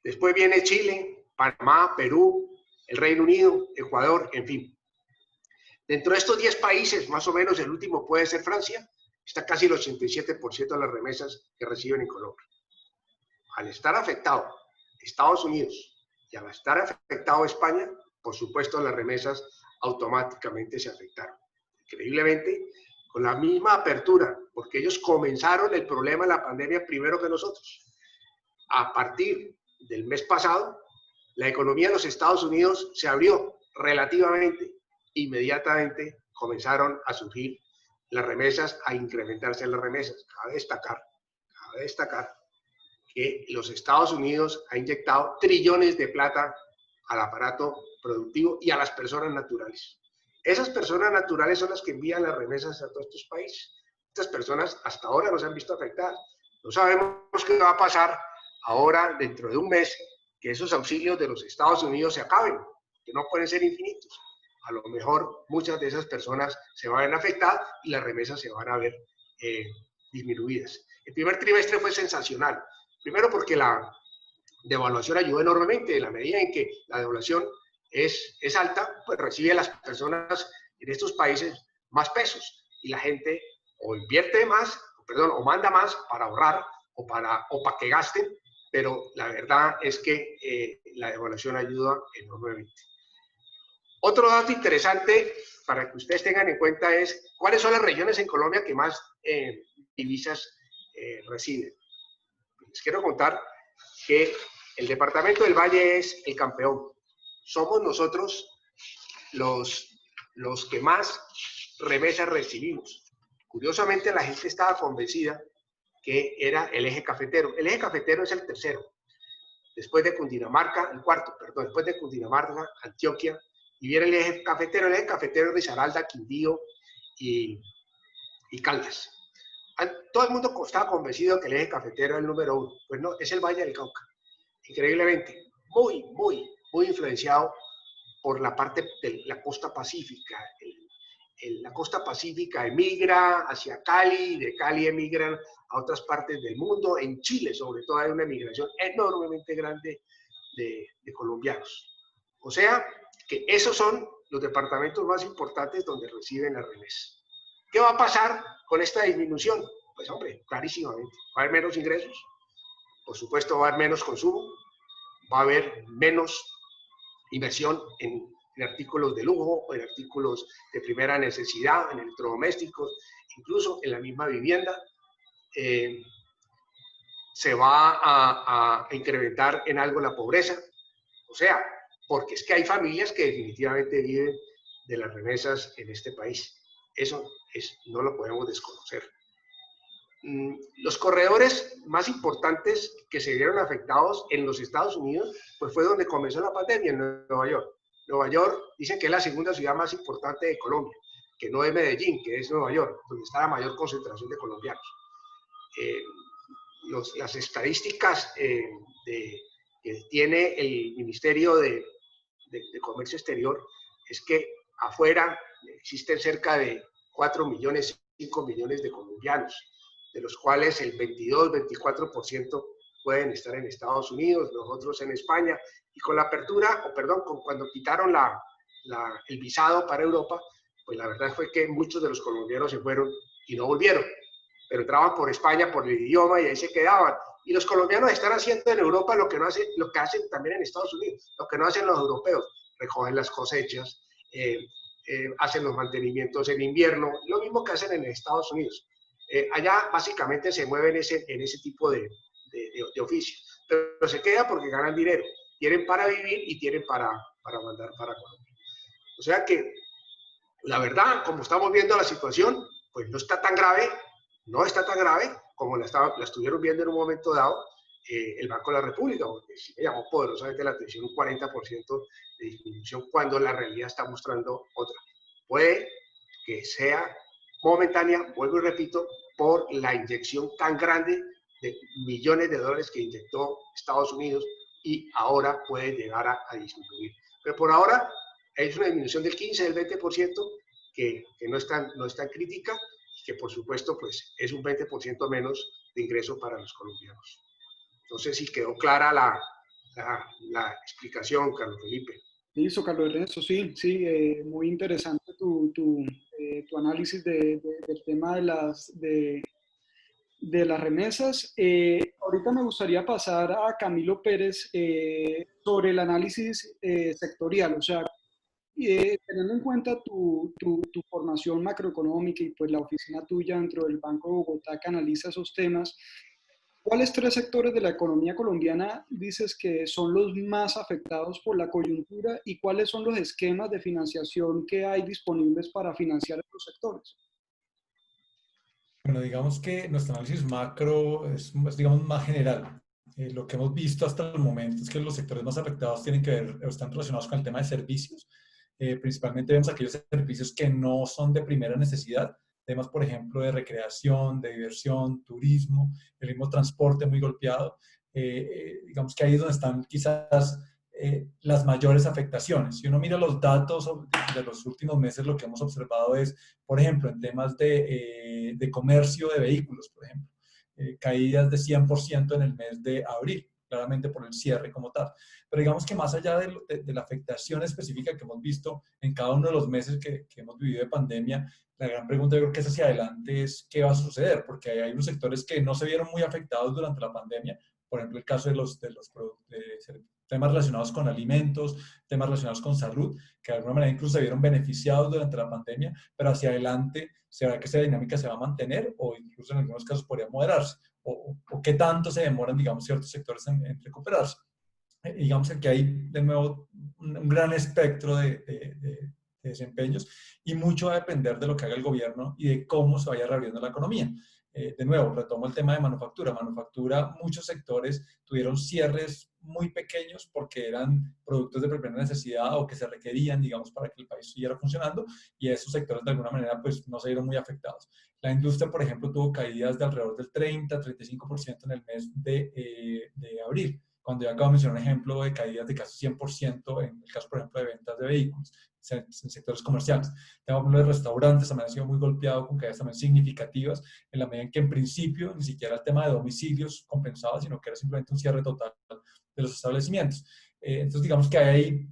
Speaker 3: Después viene Chile, Panamá, Perú, el Reino Unido, Ecuador, en fin. Dentro de estos 10 países, más o menos, el último puede ser Francia, está casi el 87% de las remesas que reciben en Colombia. Al estar afectado Estados Unidos y al estar afectado España, por supuesto las remesas automáticamente se afectaron. Increíblemente, con la misma apertura, porque ellos comenzaron el problema de la pandemia primero que nosotros. A partir del mes pasado, la economía de los Estados Unidos se abrió relativamente. Inmediatamente comenzaron a surgir las remesas, a incrementarse las remesas. Cabe destacar que los Estados Unidos ha inyectado trillones de plata al aparato productivo y a las personas naturales. Esas personas naturales son las que envían las remesas a todos estos países. Estas personas hasta ahora no se han visto afectadas. No sabemos qué va a pasar ahora, dentro de un mes, que esos auxilios de los Estados Unidos se acaben, que no pueden ser infinitos. A lo mejor muchas de esas personas se van a ver afectadas y las remesas se van a ver disminuidas. El primer trimestre fue sensacional. Primero porque la devaluación ayudó enormemente. En la medida en que la devaluación es alta, pues recibe a las personas en estos países más pesos y la gente o invierte más, perdón, o manda más para ahorrar o para que gasten, pero la verdad es que la devaluación ayuda enormemente. Otro dato interesante para que ustedes tengan en cuenta es cuáles son las regiones en Colombia que más divisas reciben. Les quiero contar que el departamento del Valle es el campeón. Somos nosotros los que más remesas recibimos. Curiosamente, la gente estaba convencida que era el eje cafetero. El eje cafetero es el tercero. Después de Cundinamarca, el cuarto, perdón, después de Cundinamarca, Antioquia, y viene el eje cafetero. El eje cafetero es Risaralda, Quindío y Caldas. Todo el mundo estaba convencido que el eje cafetero era el número uno. Pues no, es el Valle del Cauca. Increíblemente, muy influenciado por la parte de la costa pacífica. La costa pacífica emigra hacia Cali, de Cali emigran a otras partes del mundo. En Chile, sobre todo, hay una migración enormemente grande de colombianos. O sea, que esos son los departamentos más importantes donde reciben las remesas. ¿Qué va a pasar con esta disminución? Pues hombre, clarísimamente, va a haber menos ingresos, por supuesto va a haber menos consumo, va a haber menos inversión en artículos de lujo, en artículos de primera necesidad, en electrodomésticos, incluso en la misma vivienda. Se va a incrementar en algo la pobreza, o sea, porque es que hay familias que definitivamente viven de las remesas en este país. Eso no lo podemos desconocer. Los corredores más importantes que se vieron afectados en los Estados Unidos, pues fue donde comenzó la pandemia, en Nueva York. Nueva York dicen que es la segunda ciudad más importante de Colombia, que no es Medellín, que es Nueva York, donde está la mayor concentración de colombianos. Las estadísticas que tiene el Ministerio de Comercio Exterior es que afuera existen cerca de 4 millones, 5 millones de colombianos, de los cuales el 22-24% pueden estar en Estados Unidos, los otros en España, y con la apertura, cuando quitaron el visado para Europa, pues la verdad fue que muchos de los colombianos se fueron y no volvieron, pero entraban por España, por el idioma, y ahí se quedaban. Y los colombianos están haciendo en Europa lo que hacen también en Estados Unidos, lo que no hacen los europeos, recogen las cosechas, hacen los mantenimientos en invierno, lo mismo que hacen en Estados Unidos. Allá básicamente se mueven en ese tipo de oficios, pero se queda porque ganan dinero, tienen para vivir y tienen para mandar para Colombia. O sea que la verdad, como estamos viendo la situación, pues no está tan grave como la estuvieron viendo en un momento dado el Banco de la República, porque sí me llamó poderosamente la atención un 40% de disminución cuando la realidad está mostrando otra. Puede que sea momentánea, vuelvo y repito, por la inyección tan grande de millones de dólares que inyectó Estados Unidos y ahora puede llegar a disminuir. Pero por ahora es una disminución del 15, del 20% que no es tan crítica y que por supuesto pues es un 20% menos de ingreso para los colombianos. No sé si quedó clara la explicación, Carlos Felipe.
Speaker 1: Listo, Carlos Ernesto, sí, muy interesante tu análisis del tema de las remesas. Ahorita me gustaría pasar a Camilo Pérez sobre el análisis sectorial, o sea, teniendo en cuenta tu formación macroeconómica y pues la oficina tuya dentro del Banco de Bogotá que analiza esos temas, ¿cuáles tres sectores de la economía colombiana dices que son los más afectados por la coyuntura y cuáles son los esquemas de financiación que hay disponibles para financiar estos sectores?
Speaker 2: Bueno, digamos que nuestro análisis macro es digamos, más general. Lo que hemos visto hasta el momento es que los sectores más afectados tienen que ver, están relacionados con el tema de servicios. Principalmente vemos aquellos servicios que no son de primera necesidad, temas, por ejemplo, de recreación, de diversión, turismo, el mismo transporte muy golpeado. Digamos que ahí es donde están quizás las mayores afectaciones. Si uno mira los datos de los últimos meses, lo que hemos observado es, por ejemplo, en temas de comercio de vehículos, por ejemplo. caídas de 100% en el mes de abril, claramente por el cierre como tal. Pero digamos que más allá de la afectación específica que hemos visto en cada uno de los meses que hemos vivido de pandemia, la gran pregunta yo creo que es hacia adelante es qué va a suceder, porque hay unos sectores que no se vieron muy afectados durante la pandemia, por ejemplo el caso de temas relacionados con alimentos, temas relacionados con salud, que de alguna manera incluso se vieron beneficiados durante la pandemia, pero hacia adelante se verá que esa dinámica se va a mantener o incluso en algunos casos podría moderarse, o qué tanto se demoran, digamos, ciertos sectores en recuperarse. Digamos que aquí hay de nuevo un gran espectro de desempeños y mucho va a depender de lo que haga el gobierno y de cómo se vaya reabriendo la economía. De nuevo, retomo el tema de manufactura. Manufactura, muchos sectores tuvieron cierres muy pequeños porque eran productos de primera necesidad o que se requerían, digamos, para que el país siguiera funcionando, y esos sectores de alguna manera pues no se vieron muy afectados. La industria, por ejemplo, tuvo caídas de alrededor del 30-35% en el mes de abril, cuando ya acabo de mencionar un ejemplo de caídas de casi 100% en el caso, por ejemplo, de ventas de vehículos en sectores comerciales. Tenemos los restaurantes, también han sido muy golpeados con caídas también significativas, en la medida en que en principio ni siquiera el tema de domicilios compensaba, sino que era simplemente un cierre total de los establecimientos. Entonces, digamos que hay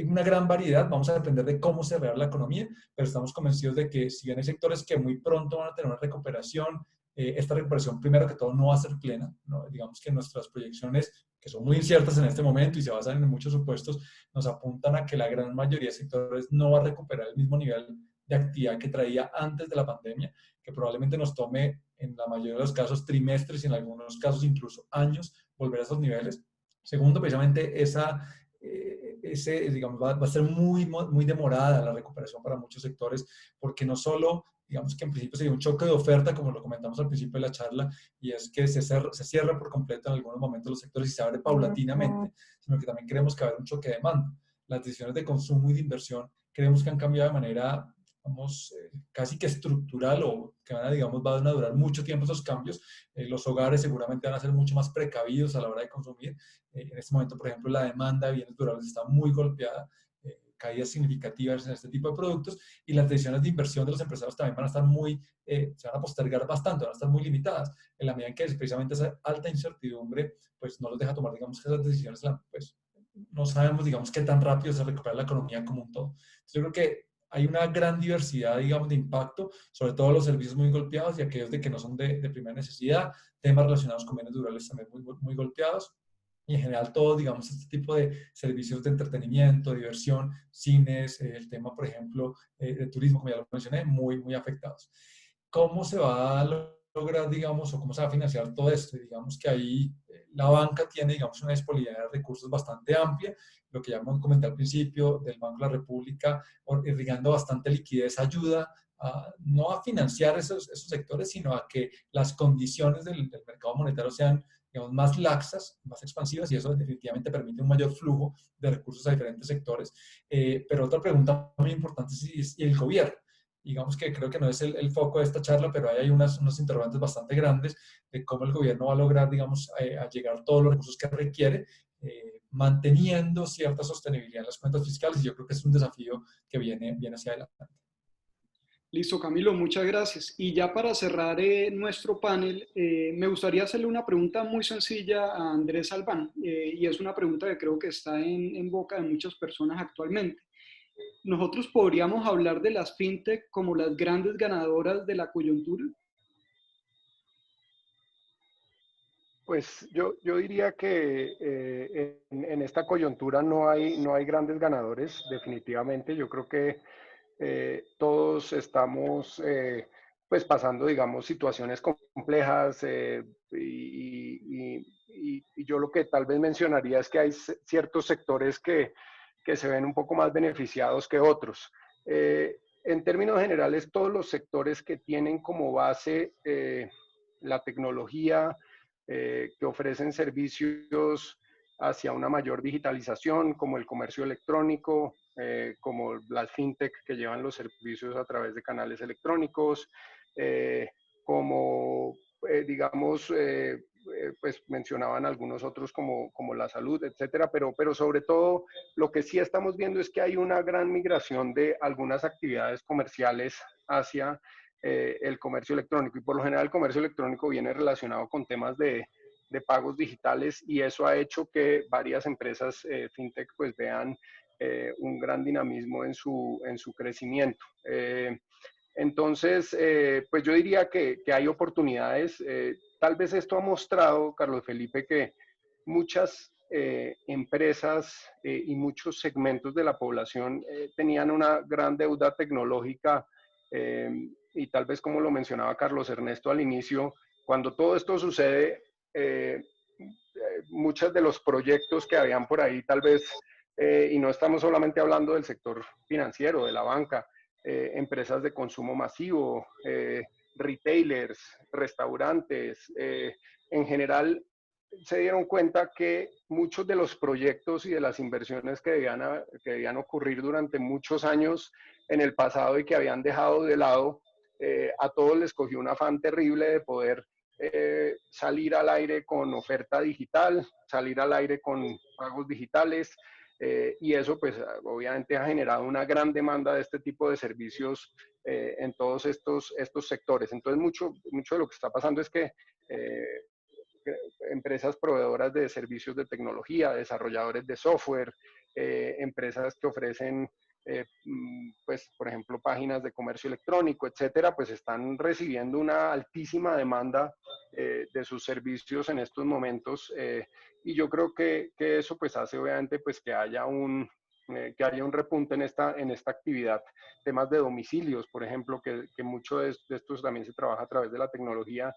Speaker 2: una gran variedad, vamos a depender de cómo se vea la economía, pero estamos convencidos de que si bien hay sectores que muy pronto van a tener una recuperación, esta recuperación primero que todo no va a ser plena, ¿no? Digamos que nuestras proyecciones, que son muy inciertas en este momento y se basan en muchos supuestos, nos apuntan a que la gran mayoría de sectores no va a recuperar el mismo nivel de actividad que traía antes de la pandemia, que probablemente nos tome en la mayoría de los casos trimestres y en algunos casos incluso años volver a esos niveles. Segundo, precisamente digamos, va a ser muy demorada la recuperación para muchos sectores, porque no solo, digamos que en principio sería un choque de oferta, como lo comentamos al principio de la charla, y es que se cierra por completo en algunos momentos los sectores y se abre paulatinamente, sino que también creemos que va a haber un choque de demanda. Las decisiones de consumo y de inversión creemos que han cambiado de manera, vamos, casi que estructural, o que van a, digamos, van a durar mucho tiempo esos cambios. Los hogares seguramente van a ser mucho más precavidos a la hora de consumir. En este momento, por ejemplo, la demanda de bienes durables está muy golpeada, caídas significativas en este tipo de productos, y las decisiones de inversión de los empresarios también van a estar se van a postergar bastante, van a estar muy limitadas, en la medida en que precisamente esa alta incertidumbre pues no los deja tomar, digamos, esas decisiones, pues no sabemos, digamos, qué tan rápido se recupera la economía como un todo. Entonces, yo creo que hay una gran diversidad, digamos, de impacto, sobre todo los servicios muy golpeados y aquellos de que no son de primera necesidad, temas relacionados con bienes durables también muy golpeados, y en general todo, digamos, este tipo de servicios de entretenimiento, diversión, cines, el tema, por ejemplo, de turismo, como ya lo mencioné, muy afectados. ¿Cómo se va a lograr, digamos, o cómo se va a financiar todo esto? Y digamos que ahí la banca tiene, digamos, una disponibilidad de recursos bastante amplia, lo que ya hemos comentado al principio, del Banco de la República, irrigando bastante liquidez, ayuda no a financiar esos sectores, sino a que las condiciones del mercado monetario sean, digamos, más laxas, más expansivas, y eso definitivamente permite un mayor flujo de recursos a diferentes sectores. Pero otra pregunta muy importante es el gobierno. Digamos que creo que no es el foco de esta charla, pero ahí hay unos interrogantes bastante grandes de cómo el gobierno va a lograr, digamos, a llegar todos los recursos que requiere, manteniendo cierta sostenibilidad en las cuentas fiscales, y yo creo que es un desafío que viene hacia adelante.
Speaker 1: Listo, Camilo, muchas gracias. Y ya para cerrar nuestro panel, me gustaría hacerle una pregunta muy sencilla a Andrés Albán, y es una pregunta que creo que está en boca de muchas personas actualmente. ¿Nosotros podríamos hablar de las fintech como las grandes ganadoras de la coyuntura?
Speaker 4: Pues yo diría que en esta coyuntura no hay grandes ganadores, definitivamente. Yo creo que todos estamos pues pasando, digamos, situaciones complejas, y yo lo que tal vez mencionaría es que hay ciertos sectores que se ven un poco más beneficiados que otros. En términos generales, todos los sectores que tienen como base la tecnología, que ofrecen servicios hacia una mayor digitalización, como el comercio electrónico, como las fintech que llevan los servicios a través de canales electrónicos, como, digamos, pues mencionaban algunos otros como la salud, etcétera, pero sobre todo lo que sí estamos viendo es que hay una gran migración de algunas actividades comerciales hacia el comercio electrónico. Y por lo general el comercio electrónico viene relacionado con temas de pagos digitales, y eso ha hecho que varias empresas fintech pues vean un gran dinamismo en su crecimiento. Entonces, pues yo diría que hay oportunidades. Tal vez esto ha mostrado, Carlos Felipe, que muchas empresas y muchos segmentos de la población tenían una gran deuda tecnológica, y tal vez, como lo mencionaba Carlos Ernesto al inicio, cuando todo esto sucede, muchos de los proyectos que habían por ahí, tal vez, y no estamos solamente hablando del sector financiero, de la banca, empresas de consumo masivo, retailers, restaurantes, en general se dieron cuenta que muchos de los proyectos y de las inversiones que debían ocurrir durante muchos años en el pasado y que habían dejado de lado, a todos les cogió un afán terrible de poder salir al aire con oferta digital, salir al aire con pagos digitales, y eso pues obviamente ha generado una gran demanda de este tipo de servicios en todos estos sectores. Entonces mucho de lo que está pasando es que empresas proveedoras de servicios de tecnología, desarrolladores de software, empresas que ofrecen pues, por ejemplo, páginas de comercio electrónico, etcétera, pues están recibiendo una altísima demanda de sus servicios en estos momentos, y yo creo que eso pues hace obviamente pues que haya un repunte en esta actividad. Temas de domicilios, por ejemplo, que mucho de estos también se trabaja a través de la tecnología,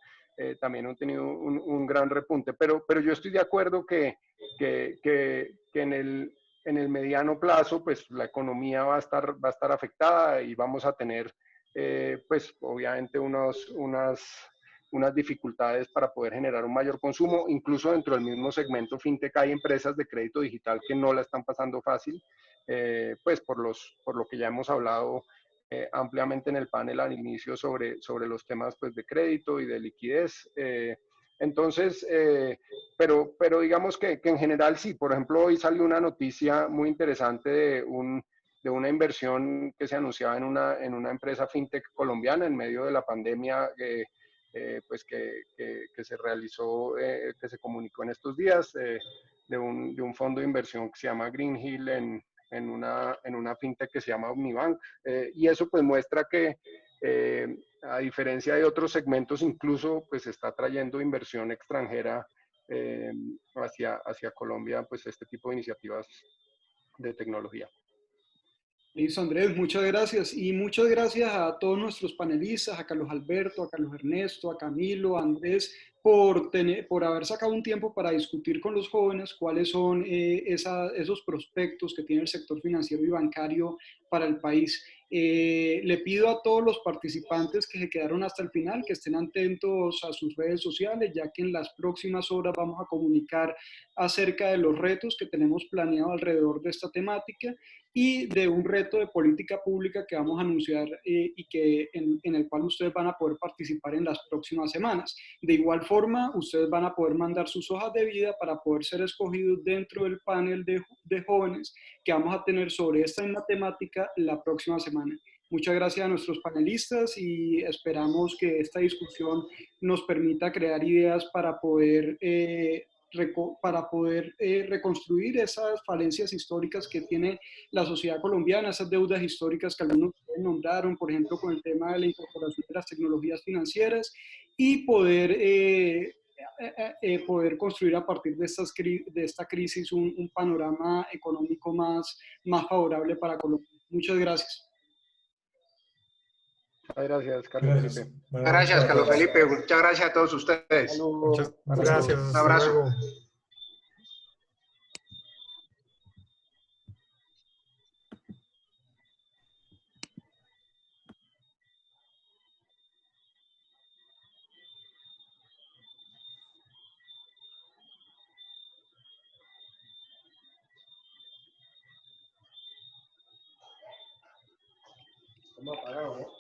Speaker 4: también han tenido un gran repunte, pero yo estoy de acuerdo que en el mediano plazo, pues la economía va a estar afectada y vamos a tener, pues obviamente unas dificultades para poder generar un mayor consumo. Incluso dentro del mismo segmento fintech hay empresas de crédito digital que no la están pasando fácil, pues por lo que ya hemos hablado ampliamente en el panel al inicio sobre los temas pues de crédito y de liquidez. Entonces, pero digamos que en general sí. Por ejemplo, hoy salió una noticia muy interesante de una inversión que se anunciaba en una empresa fintech colombiana en medio de la pandemia, pues que se realizó, que se comunicó en estos días, de un fondo de inversión que se llama Green Hill en una fintech que se llama Omnibank. Y eso pues muestra que a diferencia de otros segmentos, incluso pues está trayendo inversión extranjera hacia Colombia, pues este tipo de iniciativas de tecnología.
Speaker 1: Listo, Andrés, muchas gracias. Y muchas gracias a todos nuestros panelistas, a Carlos Alberto, a Carlos Ernesto, a Camilo, a Andrés, por haber sacado un tiempo para discutir con los jóvenes cuáles son esos prospectos que tiene el sector financiero y bancario para el país. Le pido a todos los participantes que se quedaron hasta el final que estén atentos a sus redes sociales, ya que en las próximas horas vamos a comunicar acerca de los retos que tenemos planeado alrededor de esta temática y de un reto de política pública que vamos a anunciar y que en el cual ustedes van a poder participar en las próximas semanas. De igual forma, ustedes van a poder mandar sus hojas de vida para poder ser escogidos dentro del panel de jóvenes que vamos a tener sobre esta misma temática la próxima semana. Muchas gracias a nuestros panelistas y esperamos que esta discusión nos permita crear ideas para poder reconstruir esas falencias históricas que tiene la sociedad colombiana, esas deudas históricas que algunos nombraron, por ejemplo, con el tema de la incorporación de las tecnologías financieras, y poder construir a partir de esta crisis un panorama económico más favorable para Colombia. Muchas gracias.
Speaker 4: Muchas gracias, Carlos Felipe.
Speaker 3: Gracias, Carlos Felipe. Muchas gracias a todos ustedes.
Speaker 5: Muchas gracias.
Speaker 3: Un abrazo.
Speaker 5: Hasta luego.
Speaker 3: Estamos apagados, ¿no?